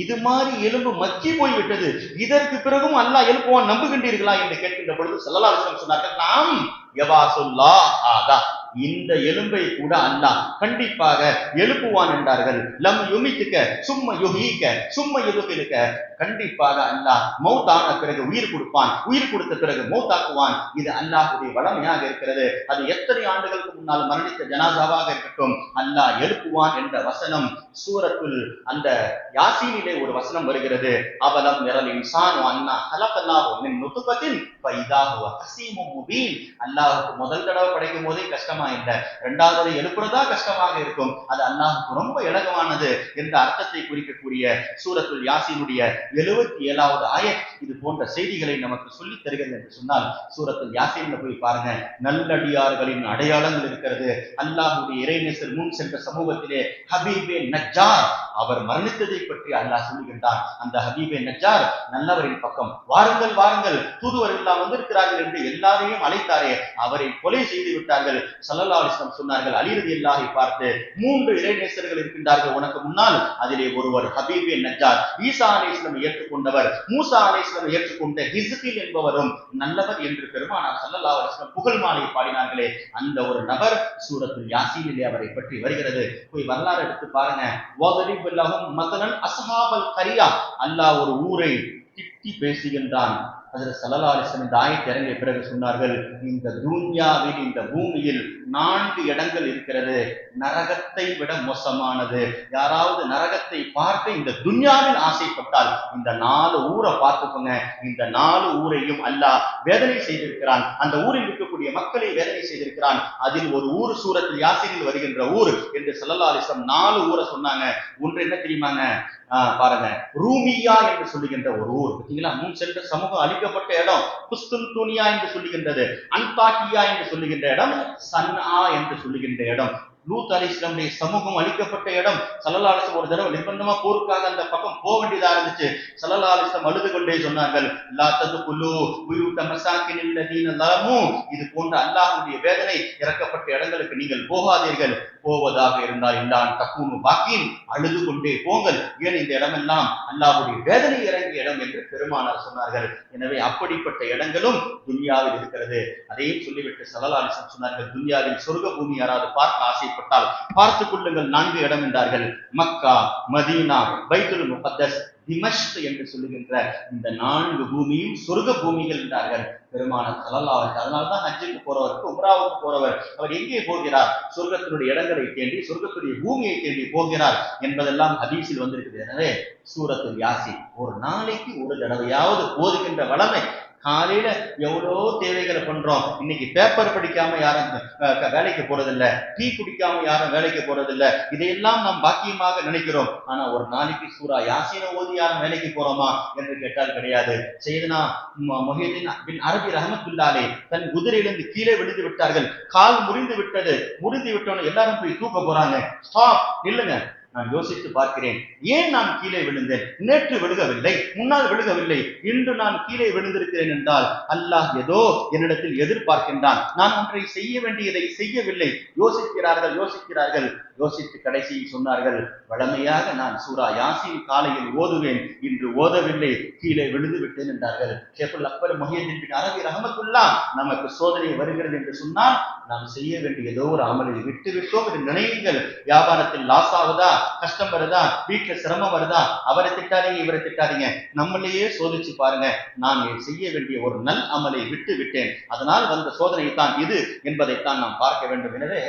B: இது மாதிரி எலும்பு மக்கி போய் விட்டது, இதற்கு பிறகும் அல்லாஹ் எழுப்புவான் நம்புகின்றீர்களா என்று கேட்கின்ற பொழுது ஸல்லல்லாஹு அலைஹி வஸல்லம் சொன்னார்கள், நாம் யபாசுல்லா ஆதா, இந்த எலும்பை கூட அல்லாஹ் கண்டிப்பாக எழுப்புவான் என்றார்கள். லம் யுமித்துக்க சும்ம யுஹீக்க சும்ம யுதுகிலுக்க, கண்டிப்பாக அல்லாஹ் மௌத்தான பிறகு உயிர் கொடுப்பான், உயிர் கொடுத்த பிறகு மௌத்தாக்குவான். இது அல்லாஹ்வுடைய வளமையாக இருக்கிறது. அது எத்தனை ஆண்டுகளுக்கு முன்னால் மரணித்த ஜனாசாவாக இருக்கட்டும், அல்லாஹ் எழுப்புவான் என்ற வசனம் சூரத்துல் அந்த யாசீனிலே ஒரு வசனம் வருகிறது. அவலம் யரல் இன்சானு அன்னா ஹலகல்லாஹு மின் நுத்ஃபத்தின் ஃபைதா ஹுவ ஹஸீமும் முபீன். அல்லாஹ்வுக்கு முதல் தடவை படைக்கும் போதே கஷ்டமா இல்லை, இரண்டாவது எழுப்புறதா கஷ்டமாக இருக்கும். அது அல்லாஹ்வுக்கு ரொம்ப இலகுவானது என்ற அர்த்தத்தை குறிக்கக்கூடிய சூரத்துல் யாசீனுடைய 77வது ஆயத் இது போன்ற செய்திகளை நமக்கு சொல்லித் தருகிறது என்று சொன்னால், சூரத்துல் யாசீன்ல போய் பாருங்க, நல்லடியார்களின் அடையாளங்கள் இருக்கிறது. அல்லாஹ்வுடைய இறைநேசர் முன் சென்ற சமூகத்திலே ஹபீபே நஜ்ஜார் அவர் மரணித்ததை பற்றி அல்லாஹ் சொல்லுகின்றான். அந்த ஹபீபே நஜ்ஜார் நல்லவரின் பக்கம் வாருங்கள் வாருங்கள், தூதுவர் எல்லாம் வந்திருக்கிறார்கள் என்று எல்லாரையும் அழைத்தாரே, அவரை கொலை செய்து விட்டார்கள். ஸல்லல்லாஹு அலைஹி வஸல்லம் சொன்னார்கள், அலி ரலியல்லாஹு பார்த்து, 3 இறைநேசர்கள் இருக்கின்றார்கள் உனக்கு முன்னால், அதிலே ஒருவர் ஹபீபே நஜ்ஜார், ஈசா அலைஹிஸ்ஸலாம் ஏற்றுக்கொண்டவர், மூசா அலைஹிஸ்ஸலாம் ஏற்றுக்கொண்ட ஹிஸ்கில் என்பவரும் நல்லவர் என்று பெருமானார் ஸல்லல்லாஹு அலைஹி வஸல்லம் புகழ் மாலை பாடினார்களே, அந்த ஒரு நபர் சூரத்துல் யாசீனிலே அவரை பற்றி வருகிறது. போய் வரலாறு எடுத்து பாருங்க. வதரிப் லஹும் மஸலன் அஸ்ஹாபல் கரியா, அல்லாஹ் ஒரு ஊரை திட்டி பேசுகின்றான். ஹஜ்ரத் ஸல்லல்லாஹு அலைஹி வஸல்லம் இந்த ஆயத் இறங்கிய பிறகு சொன்னார்கள், இந்த துன்யாவில், இந்த பூமியில் 4 இடங்கள் இருக்கிறது, நரகத்தை விட மோசமானது. யாராவது நரகத்தை பார்க்க இந்த துன்யாவில் ஆசைப்பட்டால் இந்த 4 ஊரை பார்த்துக்கோங்க. இந்த 4 ஊரையும் அல்லாஹ் வேதனை செய்திருக்கிறான், அந்த ஊரில் இருக்கக்கூடிய மக்களை வேதனை செய்திருக்கிறான். அதில் ஒரு ஊர் சூரத்துல் யாசீனில் வருகின்ற ஊர் என்று ஸல்லல்லாஹு அலைஹி வஸல்லம் 4 ஊரை சொன்னாங்க. ஒன்று என்ன தெரியுமாங்க? பாருங்க, ரூமியா என்று சொல்லுகின்ற ஒரு ஊர் பார்த்தீங்களா, முன் சென்ற சமூகம் அழிக்கப்பட்ட இடம். குஸ்துன்துனியா என்று சொல்லுகின்றது, அன்தாக்கியா என்று சொல்லுகின்ற இடம், சன்ஆ என்று சொல்லுகின்ற இடம். லூத் அலைஹிஸ்ஸலாமுடைய சமூகம் அழிக்கப்பட்ட இடம். ஸல்லல்லாஹு அலைஹி வஸல்லம் ஒரு தடவை நிர்பந்தமா போருக்காக அந்த பக்கம் போக வேண்டியதா இருந்துச்சு. ஸல்லல்லாஹு அலைஹி வஸல்லம் அழுது கொண்டே சொன்னார்கள், லா ததுகுலு புயூத மசாகினில் லதீன லமு, இது போன்ற அல்லாஹ்வுடைய வேதனை இறக்கப்பட்ட இடங்களுக்கு நீங்கள் போகாதீர்கள். போவதாக இருந்தால் இல்லான் தக்கூனு பாக்கின், அழுது கொண்டே போங்கள், ஏன் இந்த இடமெல்லாம் அல்லாஹ்வுடைய வேதனை இறங்கிய இடம் என்று பெருமானார் சொன்னார்கள். எனவே அப்படிப்பட்ட இடங்களும் துன்யாவில் இருக்கிறது. அதையும் சொல்லிவிட்டு ஸல்லல்லாஹு அலைஹி வஸல்லம் சொன்னார்கள், துன்யாவில் சொர்க்க பூமி யாராவது பார்க்க ஆசைப்பட்டால் பார்த்துக் கொள்ளுங்கள் 4 இடம் என்றார்கள். மக்கா, மதீனா, பைத்துல் முகத்தஸ், திமஷ்க் என்று சொல்லுகின்ற இந்த 4 பூமியும் சொர்க்க பூமிகள் என்றார்கள் பெருமானார் ஸல்லல்லாஹு அலைஹி வஸல்லம். அதனால்தான் ஹஜ்ஜுக்கு போறவருக்கு, உம்ராவுக்கு போறவர் அவர் எங்கே போகிறார்? சொர்க்கத்தினுடைய இடங்களை தேடி, சொர்க்கத்துடைய பூமியை தேடி போகிறார் என்பதெல்லாம் ஹதீஸில் வந்திருக்கிறது. எனவே சூரத்துல் யாசீன் ஒரு நாளைக்கு ஒரு தடவையாவது ஓதுகின்ற வளமை காலையில எவ்வளோ தேவைகளை பண்றோம். இன்னைக்கு பேப்பர் படிக்காம யாரும் வேலைக்கு போறதில்ல, டீ குடிக்காம யாரும் வேலைக்கு போறதில்ல. இதையெல்லாம் நாம் பாக்கியமாக நினைக்கிறோம். ஆனா ஒரு நாளைக்கு சூரா யாசீனை ஓதி யாரும் வேலைக்கு போறோமா என்று கேட்டால் கிடையாது. செய்தனா முஹியதீன் பின் அரபி ரஹமத்துல்லாஹி தன் குதிரையிலிருந்து கீழே விழுந்து விட்டார்கள். கால் முறிந்து விட்டது. முறிந்து விட்டவன எல்லாரும் போய் தூக்க போறாங்க. ஸ்டாப், நில்லுங்க. நான் யோசித்து பார்க்கிறேன், ஏன் நான் கீழே விழுந்தேன்? நேற்று விழுகவில்லை, முன்னால் விழுகவில்லை, இன்று நான் கீழே விழுந்திருக்கிறேன் என்றால் அல்லாஹ் ஏதோ என்னிடத்தில் எதிர்பார்க்கின்றான். நான் ஒன்றை செய்ய வேண்டியதை செய்யவில்லை. யோசிக்கிறார்கள். யோசித்து கடைசியில் சொன்னார்கள், வழமையாக நான் சூரா யாசீன் காலையில் ஓதுவேன், இன்று ஓதவில்லை, கீழே விழுந்து விட்டேன் என்றார்கள். ஷேகுல் அக்பர் முஹியதீன் பின் அரபி ரஹமத்துல்லாஹ் நமக்கு சோதனை வருகிறது என்று சொன்னால் நாம் செய்ய வேண்டிய ஏதோ ஒரு அமலை விட்டு விட்டோம் என்று நினைவுங்கள். வியாபாரத்தில் லாஸ் ஆகுதா, கஷ்டம் வருதா, வீட்டுல சிரமம் வருதா, அவரை திட்டாதீங்க இவரை திட்டாதீங்க, நம்மளையே சோதிச்சு பாருங்க. நான் செய்ய வேண்டிய ஒரு நல் அமலை விட்டு விட்டேன், அதனால் வந்த சோதனை தான் இது என்பதைத்தான் நாம் பார்க்க வேண்டும். எனவே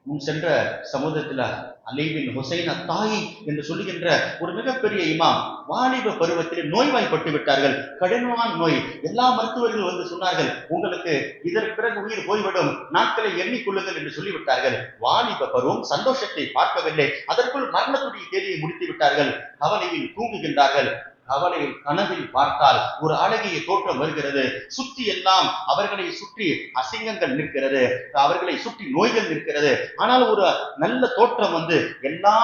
B: முன் சென்ற சமூகத்துல அலி பின் ஹுசைன் அத்தாயி என்று சொல்லுகின்ற ஒரு மிகப்பெரிய இமாம் வாலிப பருவத்தில் நோய்வாய்ப்பட்டு விட்டார்கள். கடினமான நோய். எல்லா மருத்துவர்கள் வந்து சொன்னார்கள், உங்களுக்கு இதற்கு பிறகு உயிர் போய்விடும், நாட்களை எண்ணிக்கொள்ளுங்கள் என்று சொல்லிவிட்டார்கள். வாலிப பருவம், சந்தோஷத்தை பார்க்கவில்லை, அதற்குள் மரணத்துடைய தேதியை முடித்து விட்டார்கள். கவலையில் தூங்குகின்றார்கள். கவலையில் கனவில் பார்த்தால் ஒரு அழகிய தோற்றம் வருகிறது. சுற்றி எல்லாம் அவர்களை சுற்றி அசிங்கங்கள் நிற்கிறது, அவர்களை சுற்றி நோய்கள் நிற்கிறது. ஆனால் ஒரு நல்ல தோற்றம் வந்து எல்லா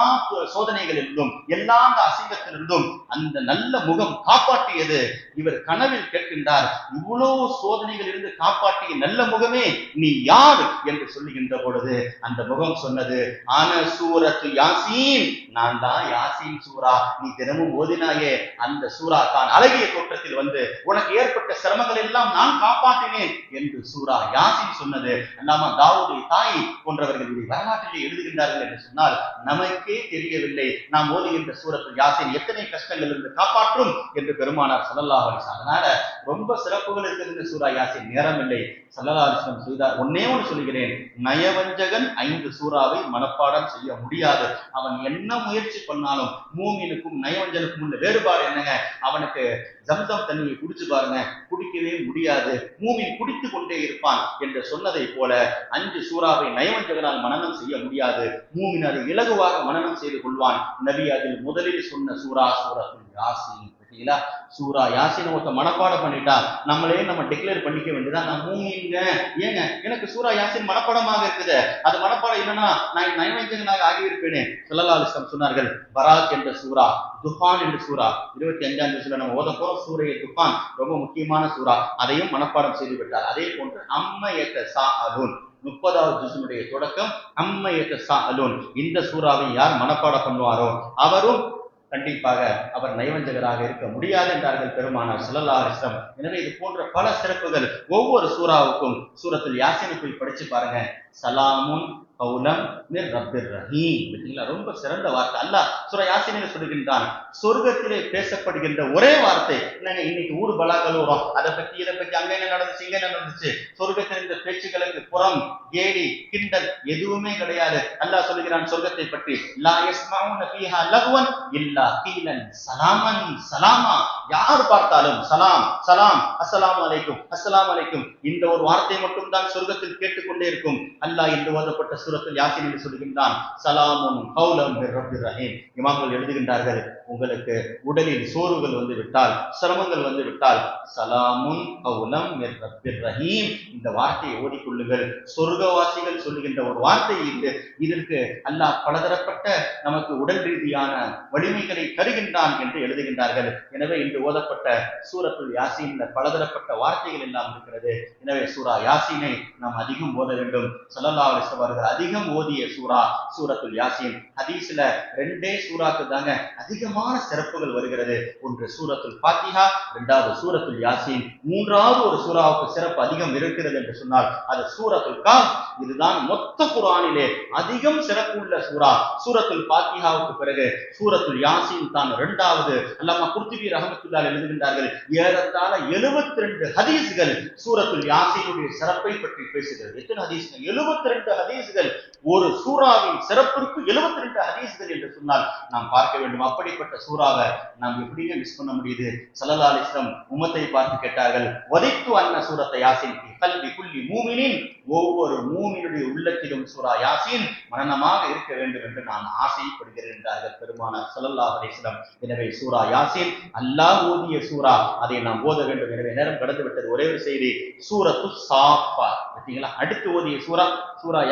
B: சோதனைகளிலிருந்தும் எல்லா அசிங்கத்திலிருந்தும் அந்த நல்ல முகம் காப்பாற்றியது. இவர் கனவில் கேட்கின்றார், இவ்வளவு சோதனைகள் இருந்து காப்பாற்றிய நல்ல முகமே நீ யார் என்று சொல்லுகின்ற பொழுது அந்த முகம் சொன்னது, ஆன சூரத்து யாசீன், நான் தான் யாசீன் சூரா, நீ தினமும் ஓதினாயே அந்த சூரா தான் அழகிய தோற்றத்தில் வந்து உனக்கு ஏற்பட்ட சிரமங்கள் எல்லாம் நான் காப்பாற்றினேன் என்று சூரா யாசீன் சொன்னது. அல்லாமா தாவூது தாய் போன்றவர்கள் இதை வரலாற்றிலே எழுதுகின்றார்கள் என்று சொன்னால் நமக்கே தெரியவில்லை நாம் ஓதுகின்ற சூரத்து யாசீன் எத்தனை கஷ்டங்கள் இருந்து காப்பாற்றும் என்று பெருமானார் ஸல்லல்லாஹு அலைஹி வஸல்லம். அதனால ரொம்ப சிறப்புகள் இருக்கிற சூரா யாசீன், நேரம் இல்லை. ஸல்லல்லாஹு அலைஹி வஸல்லம் செய்தார். ஒன்னே ஒன்று சொல்கிறேன், நயவஞ்சகன் 5 சூறாவை மனப்பாடம் செய்ய முடியாது. அவன் என்ன முயற்சி பண்ணாலும் மூமினுக்கும் நயவஞ்சனுக்கும் உள்ள வேறுபாடு என்னங்க? அவனுக்கு ஜம்சம் தண்ணியை குடிச்சு பாருங்க, குடிக்கவே முடியாது, மூமின் குடித்து கொண்டே இருப்பான் என்று சொன்னதை போல 5 சூறாவை நயவஞ்சகனால் மனனம் செய்ய முடியாது. மூமின் அதை இலகுவாக மனனம் செய்து கொள்வான். நபி அதில் முதலில் சொன்ன சூரா சூரத்துல் யாசீன். சூரா யாசீனை ஒருத்த மனப்பாடம் பண்ணிட்டா நம்மளே நம்ம டிக்ளேர் பண்ணிக்க வேண்டியதான், நான் மூமிங்க. ஏங்க எனக்கு சூரா யாசீன் மனப்பாடமாக இருக்குது, அது மனப்பாடம் இல்லைன்னா நான் நயவஞ்சகனாக ஆகியிருப்பேனே. ஸல்லல்லாஹு அலைஹி வஸல்லம் சொன்னார்கள், பராத் என்ற சூரா, துஹான் என்ற சூரா 25ஆம் ஜுஸ்ல நம்ம ஓத போற சூரைய துஹான் ரொம்ப முக்கியமான சூரா, அதையும் மனப்பாடம் செய்து விட்டார். அதே போன்று அம்ம யதஸாஅலூன் 30வது ஜுஸ்னுடைய தொடக்கம் அம்ம யதஸாஅலூன். இந்த சூறாவை யார் மனப்பாடம் பண்ணுவாரோ அவரும் கண்டிப்பாக அவர் நயவஞ்சகராக இருக்க முடியாது என்றார்கள் பெருமானார் ஸல்லல்லாஹு அலைஹி வஸல்லம். எனவே இது போன்ற பல சிறப்புகள் ஒவ்வொரு சூறாவுக்கும். சூரத்துல் யாசீனை போய் படிச்சு பாருங்க. சலாமுன் கௌலம் மிர் ரப்பிர் ரஹீம். ரொம்ப சிறந்த வார்த்தை. அல்லாஹ் சூரா யாசீனிலே சொல்லுகின்றான், சொர்க்கத்திலே பேசப்படுகின்ற ஒரே வார்த்தை என்னங்க? இன்னைக்கு ஊர் பலாக்கள் வரும், அதை பத்தி இதை பத்தி அங்க என்ன நடந்துச்சு இங்க என்ன நடந்துச்சு. சொர்க்கத்தில் இந்த பேச்சுகளுக்கு புறம் கேலி கிண்டல் எதுவுமே கிடையாது. அல்லாஹ் சொல்லுகிறான் சொர்க்கத்தை பற்றி, லா யஸ்மஊன ஃபீஹா லக்வன் இல்லா கீலன் சலாமன் சலாமா. யார் பார்த்தாலும் சலாம் சலாம், அஸ்ஸலாமு அலைக்கும் அஸ்ஸலாமு அலைக்கும், இந்த ஒரு வார்த்தை மட்டும் தான் சொர்க்கத்தில் கேட்டுக்கொண்டே இருக்கும். அல்லாஹ் இன்று ஓதப்பட்ட சூரத்துல் யாசீன் என்று சொல்லுகின்றான், சலாமுன் கௌலம் மிர் ரப்பிர் ரஹீம். இமாம்கள் எழுதுகின்றார்கள், உங்களுக்கு உடலில் சோர்வுகள் வந்து விட்டால், சிரமங்கள் வந்து விட்டால், சலாமுன் கௌலம் மிர் ரப்பிர் ரஹீம் இந்த வார்த்தையை ஓதிக்கொள்ளுங்கள். சொர்க்கவாசிகள் சொல்லுகின்ற ஒரு வார்த்தை இது. இதற்கு அல்லாஹ் பலதரப்பட்ட நமக்கு உடல் ரீதியான வலிமைகளை தருகின்றான் என்று எழுதுகின்றார்கள். எனவே இன்று ஓதப்பட்ட சூரத்துல் யாசீன்ல பலதரப்பட்ட வார்த்தைகள் எல்லாம் இருக்கிறது. எனவே சூரா யாசீனை நாம் அதிகம் ஓத வேண்டும். ஸல்லல்லாஹு அலைஹி வஸல்லம் அவர்கள் அதிகம் ஓதிய சூரா சூரத்துல் யாசீன். ஹதீஸ்ல 2 சூறாக்கு தாங்க அதிகமான சிறப்புகள் வருகிறது. ஒன்று சூரத்துல் ஃபாத்திஹா, 2வது சூரத்துல் யாசீன். 3வது ஒரு சூறாவுக்கு சிறப்பு அதிகம் இருக்கிறது என்று சொன்னால் அது சூரத்துல் கஹ்ஃப். இதுதான் மொத்த குர்ஆனிலே அதிகம் சிறப்பு உள்ள சூரா. சூரத்துல் ஃபாத்திஹாவுக்கு பிறகு சூரத்துல் யாசீன் தான் 2வது. அல்லாமா குர்துபி ரஹ்மத்துல்லாஹி எழுதுகின்றார்கள், ஏறத்தாழ 72 ஹதீஸ்கள் சூரத்துல் யாசீனுடைய சிறப்பை பற்றி பேசுகிறது. எத்தனை ஹதீஸ்கள்? 72 ஹதீஸ்கள். ஒரு சூறாவின் சிறப்பிற்கு 72 ஹதீஸ்கள் என்று சொன்னால் நாம் பார்க்க வேண்டும். அப்படிப்பட்ட ஓதப்பட்ட சூறாவை நாம் எப்படிங்க மிஸ் பண்ண முடியுது? ஸல்லல்லாஹு அலைஹி வஸல்லம் உம்மத்தை பார்த்து கேட்டார்கள், வதித்து அன்ன சூரத்தை யாசின் ஃபி கல்பி குல்லி மூமினின், ஒவ்வொரு மூமினுடைய உள்ளத்திலும் சூரா யாசின் மனனமாக இருக்க வேண்டும் என்று நான் ஆசைப்படுகிறேன் என்றார்கள் பெருமானார் ஸல்லல்லாஹு அலைஹி வஸல்லம். எனவே சூரா யாசின் அல்லாஹ் ஓதிய சூரா, அதை நாம் ஓத வேண்டும். எனவே நேரம் கடந்து விட்டது. ஒரே ஒரு செய்தி, சூரத்து சாஃபாத் பார்த்தீங்களா, அடுத்து ஓதிய சூரா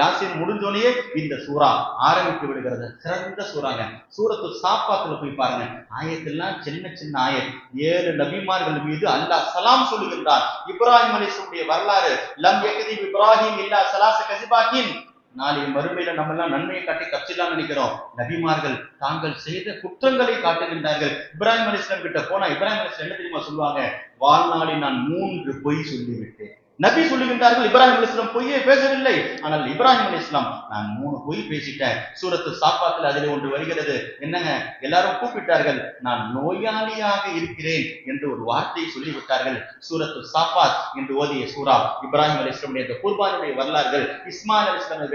B: யாசின் முடிஞ்சோனே இந்த சூரா ஆரம்பித்து விடுகிறது. சிறந்த சூறாங்க. சூரத்து சாஃபாத்துல போய் பாருங்க, ஆயத்தெல்லாம் சின்ன சின்ன ஆயத். 7 நபிமார்கள் மீது அல்லாஹ் சலாம் சொல்லுகின்றான். இப்ராஹிம் அலைஹிஸ்ஸலாமுடைய வரலாறு, லம் யக்திப் இப்ராஹிம் இல்லா ஸலாஸ கஸிபாத்தின். நாளை மறுமையில நம்ம எல்லாம் நன்மையை காட்டி கச்சிடலாம் நினைக்கிறோம். நபிமார்கள் தாங்கள் செய்த குற்றங்களை காட்டுகின்றார்கள். இப்ராஹிம் அலைஹிஸ்ஸலாம் கிட்ட போனா இப்ராஹிம் அலைஹிஸ்ஸலாம் என்ன தெரியுமா சொல்லுவாங்க? வாழ்நாளில் நான் 3 பொய் சொல்லிவிட்டேன். நபி சொல்லுகின்றார்கள், இப்ராஹிம் அலைஹிஸ்ஸலாம் பொய்யே பேசவில்லை. ஆனால் இப்ராஹிம் அலைஹிஸ்ஸலாம் நான் 3 பொய் பேசிட்டேன். சூரத்து சாஃபாத்தில் அதிலே ஒன்று வருகிறது. என்னங்க, எல்லாரும் கூப்பிட்டார்கள், நான் நோயாளியாக இருக்கிறேன் என்று ஒரு வார்த்தையை சொல்லிவிட்டார்கள். சூரத்து சாஃபாத் என்று ஓதிய சூரா இப்ராஹிம் அலைஹிஸ்ஸலாமுடைய அந்த குர்பானுடைய வரலாறுகள், இஸ்மாயில் அலைஹிஸ்ஸலாமை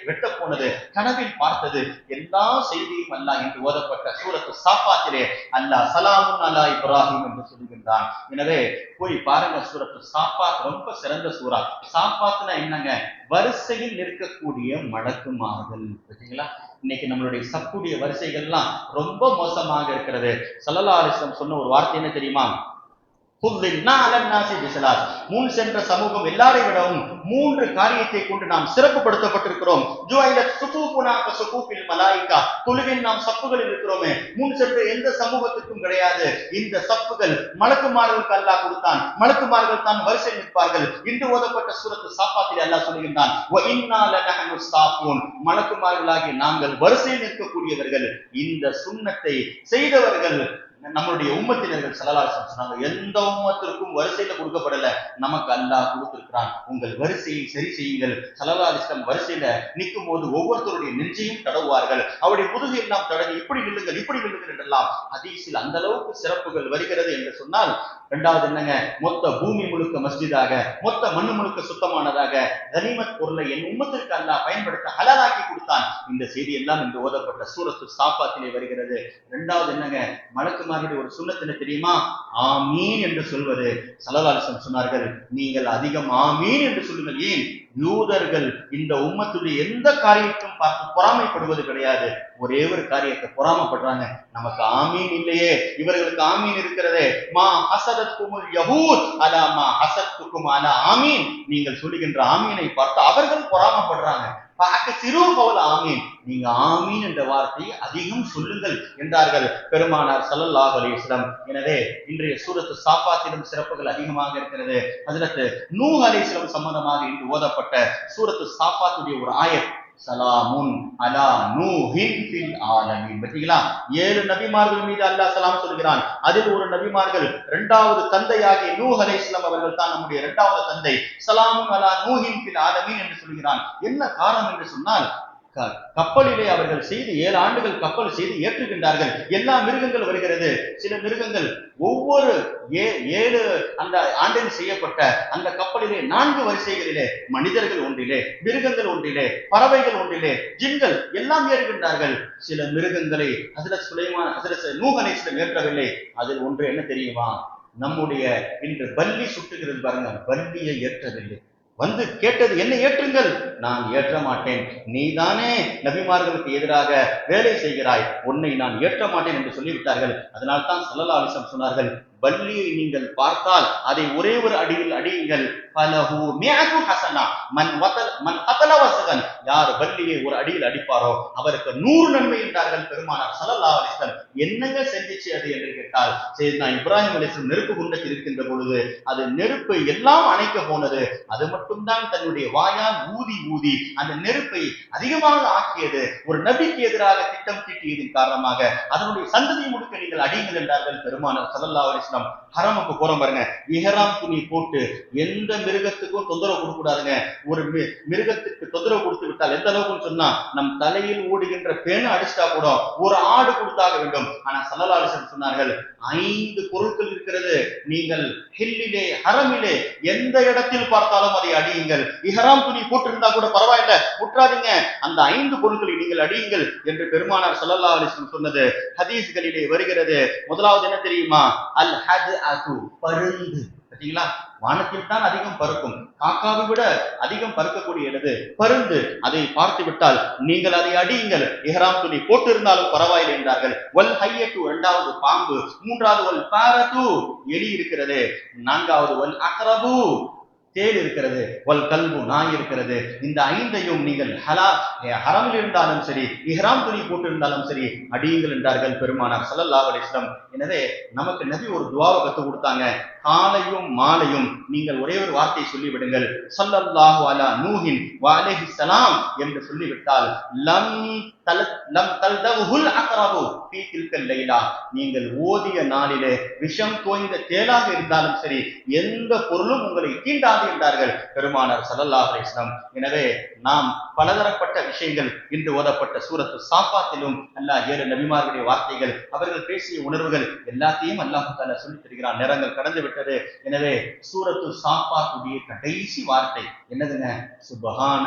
B: வெட்ட போனது, கனவில் பார்த்தது, எல்லா செய்தியும் அல்லாஹ் என்று ஓதப்பட்ட சூரத்து சாஃபாத்திலே அல்லாஹ் சலாமுன் அலா இப்ராஹிம் என்று சொல்லுகின்றான். எனவே போய் பாருங்க, சூரத்து சாஃபாத் ரொம்ப சிறந்த சூரா. சாஃபாத்னா என்னங்க? வரிசையில் நிற்கக்கூடிய மலக்குமார்கள். பார்த்தீங்களா, இன்னைக்கு நம்மளுடைய சப்புடைய வரிசைகள்லாம் ரொம்ப மோசமாக இருக்கிறது. ஸல்லல்லாஹு அலைஹி வஸல்லம் சொன்ன ஒரு வார்த்தை என்ன தெரியுமா? முன் சென்ற சமூகம் எல்லாரை விடவும் 3 காரியத்தை கொண்டு நாம் சிறப்புப்படுத்தப்பட்டிருக்கிறோம். தொழுகையில் நாம் சப்புகளில் இருக்கிறோமே, முன் சென்ற எந்த சமூகத்துக்கும் கிடையாது. இந்த சப்புகள் மலக்குமார்களுக்கு அல்லாஹ் கொடுத்தான். மலக்குமார்கள் தான் வரிசையில் நிற்பார்கள். இன்று ஓதப்பட்ட சூரத்து சாஃபாத்தில் அல்லாஹ் சொல்லுகின்றான், மலக்குமார்களாகிய நாங்கள் வரிசையில் நிற்கக்கூடியவர்கள். இந்த சுன்னத்தை செய்தவர்கள் நம்மளுடைய உம்மத்தினர்கள். ஸல்லல்லாஹு அலைஹி வஸல்லம் சொன்னாங்க, எந்த உம்மத்திற்கும் வரிசையில கொடுக்கப்படல, நமக்கு அல்லாஹ் கொடுத்திருக்கிறான். உங்கள் வரிசையை சரி செய்யுங்கள். ஸல்லல்லாஹு அலைஹி வஸல்லம் வரிசையில நிற்கும் போது ஒவ்வொருத்தருடைய நெஞ்சையும் தடவுவார்கள். அவருடைய முதுகை எல்லாம் தடவி இப்படி நில்லுங்கள் இப்படி நில்லுங்கள் என்றெல்லாம் ஹதீஸில் அந்த அளவுக்கு சிறப்புகள் வருகிறது என்று சொன்னால், இரண்டாவது என்னங்க, மொத்த பூமி முழுக்க மஸ்ஜிதாக, மொத்த மண்ணு முழுக்க சுத்தமானதாக, கனிமத் பொருளை என் உம்மத்திற்கு அல்லாஹ் பயன்படுத்த ஹலாலாக்கி கொடுத்தான். இந்த செய்தி எல்லாம் இன்று ஓதப்பட்ட சூரத்து சாஃபாத்திலே வருகிறது. இரண்டாவது என்னங்க, மலக்குமார்களுடைய ஒரு சுன்னத் என்ன தெரியுமா? ஆமீன் என்று சொல்வது. ஸல்லல்லாஹு அலைஹி வஸல்லம் சொன்னார்கள், நீங்கள் அதிகம் ஆமீன் என்று சொல்லுங்கள். ஏன்? யூதர்கள் இந்த உம்மத்துடைய எந்த காரியத்தையும் பார்த்து பொறாமைப்படுவது கிடையாது. ஒரே ஒரு காரியத்தை பொறாமைப்படுறாங்க, நமக்கு ஆமீன் இல்லையே, இவர்களுக்கு ஆமீன் இருக்கிறதே. மா ஹஸதத்குமுல் யஹூத் அலா மா ஹஸத்குகும் அலா ஆமீன். நீங்கள் சொல்லுகின்ற ஆமீனை பார்த்து அவர்கள் பொறாமைப்படுறாங்க. ஆமீன், நீங்க ஆமீன் என்ற வார்த்தையை அதிகம் சொல்லுங்கள் என்றார்கள் பெருமானார் ஸல்லல்லாஹு அலைஹி வஸல்லம். எனவே இன்றைய சூரத்து சாஃபாத்திலும் சிறப்புகள் அதிகமாக இருக்கிறது. ஹஜ்ரத் நூஹ் அலைஹிஸ்ஸலாம் சம்பந்தமாக இன்று ஓதப்பட்ட சூரத்து சாஃபாத்துடைய ஒரு ஆயத், சலாமுன் அலா நூஹின் ஃபில் ஆலமீன். பார்த்தீங்களா, 7 நபிமார்கள் மீது அல்லாஹ் சலாம் சொல்கிறான். அதில் ஒரு நபிமார்கள் இரண்டாவது தந்தையாகிய நூஹ் அலைஹிஸ்ஸலாம் அவர்கள் தான் நம்முடைய இரண்டாவது தந்தை. சலாமுன் அலா நூஹின் ஃபில் ஆலமீன் என்று சொல்கிறான். என்ன காரணம் என்று சொன்னால், கப்பலிலே அவர்கள் செய்து 7 ஆண்டுகள் கப்பல் செய்து ஏற்றுகின்றார்கள். எல்லா மிருகங்கள் வருகிறது. சில மிருகங்கள் ஒவ்வொரு 7 அந்த ஆண்டில் செய்யப்பட்ட அந்த கப்பலிலே 4 வரிசைகளிலே மனிதர்கள் ஒன்றிலே, மிருகங்கள் ஒன்றிலே, பறவைகள் ஒன்றிலே, ஜின்கள் எல்லாம் ஏறுகின்றார்கள். சில மிருகங்களை ஹஜ்ரத் நூஹ் அலைஹிஸ்ஸலாம் ஏற்றவில்லை. அதில் ஒன்று என்ன தெரியுமா? நம்முடைய இன்று பல்லி சுட்டுகிறது பாருங்க, பல்லியை ஏற்றவில்லை. வந்து கேட்டது, என்ன ஏற்றுங்கள். நான் ஏற்ற மாட்டேன், நீதானே நபிமார்களுக்கு எதிராக வேலை செய்கிறாய், உன்னை நான் ஏற்ற மாட்டேன் என்று சொல்லிவிட்டார்கள். அதனால் தான் ஸல்லல்லாஹு அலைஹி வஸல்லம் சொன்னார்கள், பல்லியை நீங்கள் பார்த்தால் அதை ஒரே ஒரு அடியில் அடியுங்கள். ஃபலஹு மிஅது ஹஸனா மன் கதல வஸகன். யார் பல்லியை ஒரு அடியில் அடிப்பாரோ அவருக்கு 100 நன்மை என்றார்கள் பெருமானார் ஸல்லல்லாஹு அலைஹி வஸல்லம். என்னங்க செஞ்சிச்சு அது என்று கேட்டால், சையத்னா இப்ராஹிம் அலைஹிஸ்ஸலாம் நெருப்பு குண்டத்தில் இருக்கின்ற பொழுது அது நெருப்பை எல்லாம் அணைக்க போனது. அது மட்டும்தான் தன்னுடைய வாயால் ஊதி ஊதி அந்த நெருப்பை அதிகமாக ஆக்கியது. ஒரு நபிக்கு எதிராக திட்டம் தீட்டியதின் காரணமாக அதனுடைய சந்ததியை முழுக்க நீங்கள் அடியுங்கள் என்றார்கள் பெருமானார் ஸல்லல்லாஹு அலைஹி வஸல்லம். ஹரமுக்கு போறோம் பாருங்க, இஹ்ராம் துணி போட்டு எந்த மிருகத்துக்கும் தொந்தரவு கொடுக்க கூடாதுங்க. ஒரு மிருகத்துக்கு தொந்தரவு கொடுத்து விட்டால் எந்த அளவுக்குன்னு சொன்னா, நம் தலையில் ஓடுகின்ற பேனை அடிச்சா கூட ஒரு ஆடு கொடுத்தாக வேண்டும். ஆனா ஸல்லல்லாஹு அலைஹி வஸல்லம் சொன்னார்கள், 5 பொருட்கள் இருக்கிறது, நீங்கள் ஹில்லிலே ஹரமிலே எந்த இடத்தில் பார்த்தாலும் அதை அடியுங்கள். இஹ்ராம் துணி போட்டிருந்தா கூட பரவாயில்ல, முற்றாதீங்க, அந்த 5 பொருட்களை நீங்கள் அடியுங்கள் என்று பெருமானார் ஸல்லல்லாஹு அலைஹி வஸல்லம் சொன்னது ஹதீஸ்களிலே வருகிறது. முதலாவது என்ன தெரியுமா? அல் ஹத்அது, பருந்து. பார்த்தீங்களா, வானத்தில் தான் அதிகம் பறக்கும், காக்காவை விட அதிகம் பறக்கக்கூடிய எது? பருந்து. அதை பார்த்து விட்டால் நீங்கள் அதை அடியுங்கள், இஹ்ராம் துணி போட்டு இருந்தாலும் பரவாயில்லை என்றார்கள். வல் ஹய்யத்து, இரண்டாவது பாம்பு. மூன்றாவது வல் பாரது, எலி இருக்கிறது. நான்காவது வல் அக்ரபு, தேல் இருக்கிறது. வல் கல்பு, நாய் இருக்கிறது. இந்த 5ஐயும் நீங்கள் ஹரமில் இருந்தாலும் சரி, இஹ்ராம் துணி போட்டு இருந்தாலும் சரி அடியுங்கள் என்றார்கள் பெருமானார் ஸல்லல்லாஹு அலைஹி வஸல்லம். எனவே நமக்கு நபி ஒரு துஆவை கற்றுக் கொடுத்தாங்க. காலையும் மாலையும் நீங்கள் ஒரே ஒரு வார்த்தை சொல்லிவிடுங்கள், ஸல்லல்லாஹு அலா நூஹின் வ அலைஹிஸ்ஸலாம் என்று சொல்லிவிட்டால் லம் தல்தவுல் அக்ரபு ஃபீ தில்கல் லைலா, நீங்கள் ஓதிய நாளிலே விஷம் தோய்ந்த தேலாக இருந்தாலும் சரி எந்த பொருளும் உங்களை தீண்டாது என்றார்கள் பெருமானார் ஸல்லல்லாஹு அலைஹி வஸல்லம். எனவே நாம் பலதரப்பட்ட விஷயங்கள் இன்று ஓதப்பட்ட சூரத்து சாஃபாத்திலும் அல்லாஹ் 7 நபிமார்களுடைய வார்த்தைகள், அவர்கள் பேசிய உணர்வுகள் எல்லாத்தையும் அல்லாஹ் தஆலா சொல்லித் தருகிறான். நேரங்கள் கடந்து விட்டது. எனவே சூரத்து சாஃபாத்துடைய கடைசி வார்த்தை என்னதுங்க? சுப்ஹான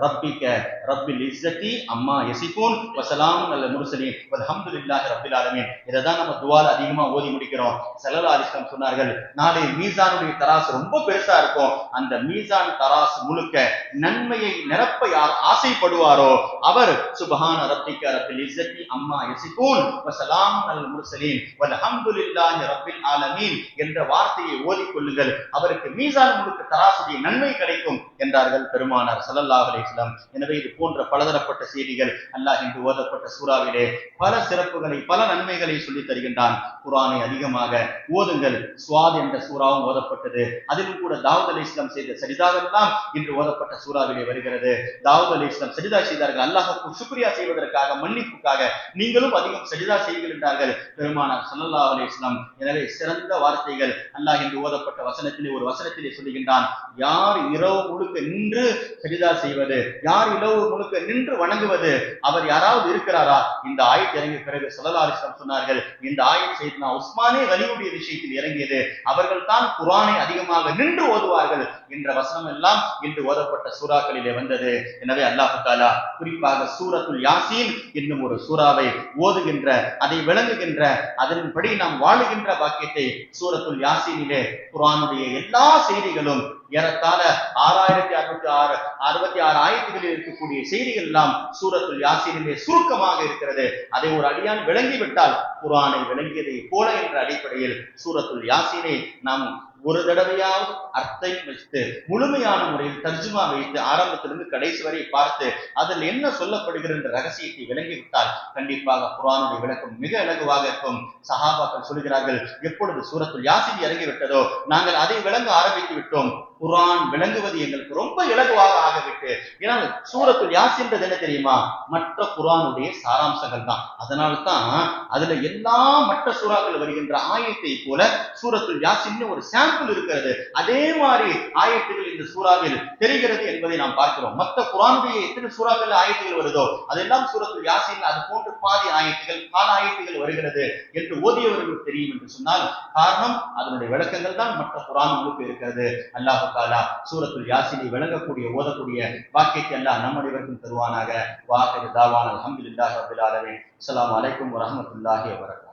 B: ரப்பிக ரப்பில் இஸ்ஸதி அம்மா யசிஃபூன் வ ஸலாமுன் அலல் முர்ஸலீன் வல்ஹம்துலில்லாஹி ரப்பில் ஆலமீன். இதை தான் நம்ம துஆல அதிகமா ஓதி முடிக்கிறோம். ஸல்லல்லாஹு அலைஹி வஸல்லம் சொன்னார்கள், நாளை மீசானுடைய தராசு ரொம்ப பெருசா இருக்கும். அந்த மீசான் தராசு முழுக்க நன்மையை நிரப்ப யார் ஆசைப்படுவாரோ அவர் சுப்ஹான ரப்பிக ரப்பில் இஸ்ஸதி அம்மா யசிஃபூன் வ ஸலாமுன் அலல் முர்ஸலீன் வல்ஹம்துலில்லாஹி ரப்பில் ஆலமீன் என்ற வார்த்தையை ஓதிக்கொள்ளுங்கள், அவருக்கு மீசான் முழுக்க தராசுடைய நன்மை கிடைக்கும் என்றார்கள் பெருமானார் ஸல்லல்லாஹு அலைஹி வஸல்லம். எனவே இது போன்ற பலதரப்பட்ட செய்திகள் அல்லாஹ் இன்று ஓதப்பட்ட சூறாவிலே பல சிறப்புகளை பல நன்மைகளை சொல்லித் தருகின்றான். குர்ஆனை அதிகமாக ஓதுங்கள். ஸ்வாத் என்ற சூறாவும் ஓதப்பட்டது. அதிலும் கூட தாவூத் அலைஹிஸ்ஸலாம் செய்த சஜிதாவெல்லாம் இன்று ஓதப்பட்ட சூறாவிலே வருகிறது. தாவூத் அலைஹிஸ்ஸலாம் சஜிதா செய்தார்கள், அல்லாஹ்வுக்கு ஷுக்ரியா செய்வதற்காக, மன்னிப்புக்காக. நீங்களும் அதிகம் சஜிதா செய்யுங்கள் என்றார்கள் பெருமானார் ஸல்லல்லாஹு அலைஹி வஸல்லம். எனவே சிறந்த வார்த்தைகள் அல்லாஹ் இன்று ஓதப்பட்ட வசனத்திலே ஒரு வசனத்திலே சொல்லுகின்றான், யார் இரவு முழுக்க நின்று சஜிதா செய்வது, யார் இரவு முழுக்க நின்று வணங்குவது, அவர் யாராவது இருக்கிறாரா? இந்த ஆயத் இறங்கிய பிறகு ஸல்லல்லாஹு அலைஹி வஸல்லம் சொன்னார்கள், இந்த ஆயத் சையத்னா உஸ்மானே கலியுடைய விஷயத்தில் இறங்கியது, அவர்கள் தான் குர்ஆனை அதிகமாக நின்று ஓதுவார்கள் என்ற வசனம் எல்லாம் இன்று ஓதப்பட்ட சூறாக்களிலே வந்தது. எனவே அல்லாஹ் தஆலா குறிப்பாக சூரத்துல் யாசீன் என்னும் ஒரு சூறாவை ஓதுகின்ற, அதை விளங்குகின்ற, அதன்படி நாம் வாழுகின்ற பாக்கியத்தை சூரத்துல் யாசீனிலே குர்ஆனுடைய எல்லா செய்திகளும் ஏறத்தாழ 6666 ஆயத்துகளில் இருக்கக்கூடிய செய்திகள் எல்லாம் சூரத்துல் யாசீனிலே சுருக்கமாக இருக்கிறது. அதை ஒரு அடியான் விளங்கிவிட்டால் குர்ஆனை விளங்கியதை போல என்ற அடிப்படையில் சூரத்துல் யாசீனை நாம் ஒரு தடவையாவது அர்த்தம் வைத்து முழுமையான முறையில் தர்ஜுமா வைத்து ஆரம்பத்திலிருந்து கடைசி வரை பார்த்து அதில் என்ன சொல்லப்படுகிற ரகசியத்தை விளங்கிவிட்டால் கண்டிப்பாக குர்ஆனுடைய விளக்கம் மிக இலகுவாக இருக்கும். சஹாபாக்கள் சொல்கிறார்கள், எப்பொழுது சூரத்துல் யாசீன் இறங்கிவிட்டதோ நாங்கள் அதை விளங்க ஆரம்பித்து விட்டோம், குர்ஆன் விளங்குவது எங்களுக்கு ரொம்ப இலகுவாக ஆகவிட்டு. ஏன்னா சூரத்துல் யாசீன் என்ன தெரியுமா? மற்ற குர்ஆனுடைய சாராம்சங்கள் தான். அதனால்தான் அதுல எல்லா மற்ற சூறாக்கள் வருகின்ற ஆயத்தை போல சூரத்துல் யாசீன் ஒரு சாம்பிள் இருக்கிறது. அதே மாதிரி ஆயத்துகள் இந்த சூறாவில் தெரிகிறது என்பதை நாம் பார்க்கிறோம். மற்ற குர்ஆனுடைய எத்தனை சூறாக்கள் ஆயத்துகள் வருதோ அதெல்லாம் சூரத்துல் யாசீன் அது போன்று பாதி ஆயத்துகள் கால ஆயத்துகள் வருகிறது என்று ஓதியவர்களுக்கு தெரியும் என்று சொன்னால் காரணம் அதனுடைய விளக்கங்கள் தான் மற்ற குர்ஆன் முழுக்க இருக்கிறது. அல்லாஹ் தஆலா சூரத்துல் யாசீனை விளங்கக்கூடிய ஓதக்கூடிய வாக்கியத்தை அல்லாஹ் நம்மவர்களுக்கும் தருவானாக. வாஹிரு தாவானா அல்ஹம்துலில்லாஹி ரப்பில் ஆலமீன். அஸ்ஸலாமு அலைக்கும் வரஹ்மத்துல்லாஹி வபரகாத்துஹு.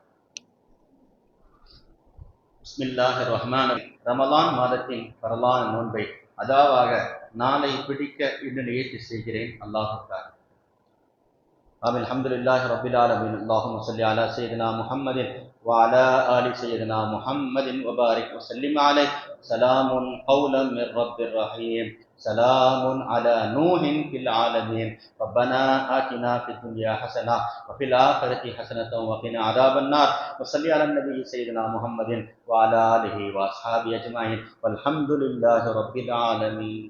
B: பிஸ்மில்லாஹிர் ரஹ்மானிர் ரஹீம். ரமலான் மாதத்தின் பரலான நோன்பை அதாவாக நாளை பிடிக்க இன்று நியத்து செய்கிறேன். அல்லாஹ் தஆலா ஆமீன். அல்ஹம்துலில்லாஹி ரப்பில் ஆலமீன். அல்லாஹும்ம ஸல்லி அலா சய்யிதினா முஹம்மதின் வ அலா ஆலி சய்யிதினா முஹம்மதின் வ பாரிக் வ ஸல்லிம் அலைஹி. சலாமுன் கௌலம் மிர் ரப்பிர் ரஹீம். சலாமுன் அலா நூஹின் ஃபில் ஆலமீன். ரப்பனா ஆதினா ஃபித் துன்யா ஹஸனா வ ஃபில் ஆখিরাতি ஹஸனத்தன் வ கினா அஸாபன் நார். வ ஸல்லி அலா நபி சய்யிதினா முஹம்மதின் வ அலா ஆலிஹி வ அஸ்ஹாபி அஜ்மஈன். வல்ஹம்துலில்லாஹி ரப்பில் ஆலமீன்.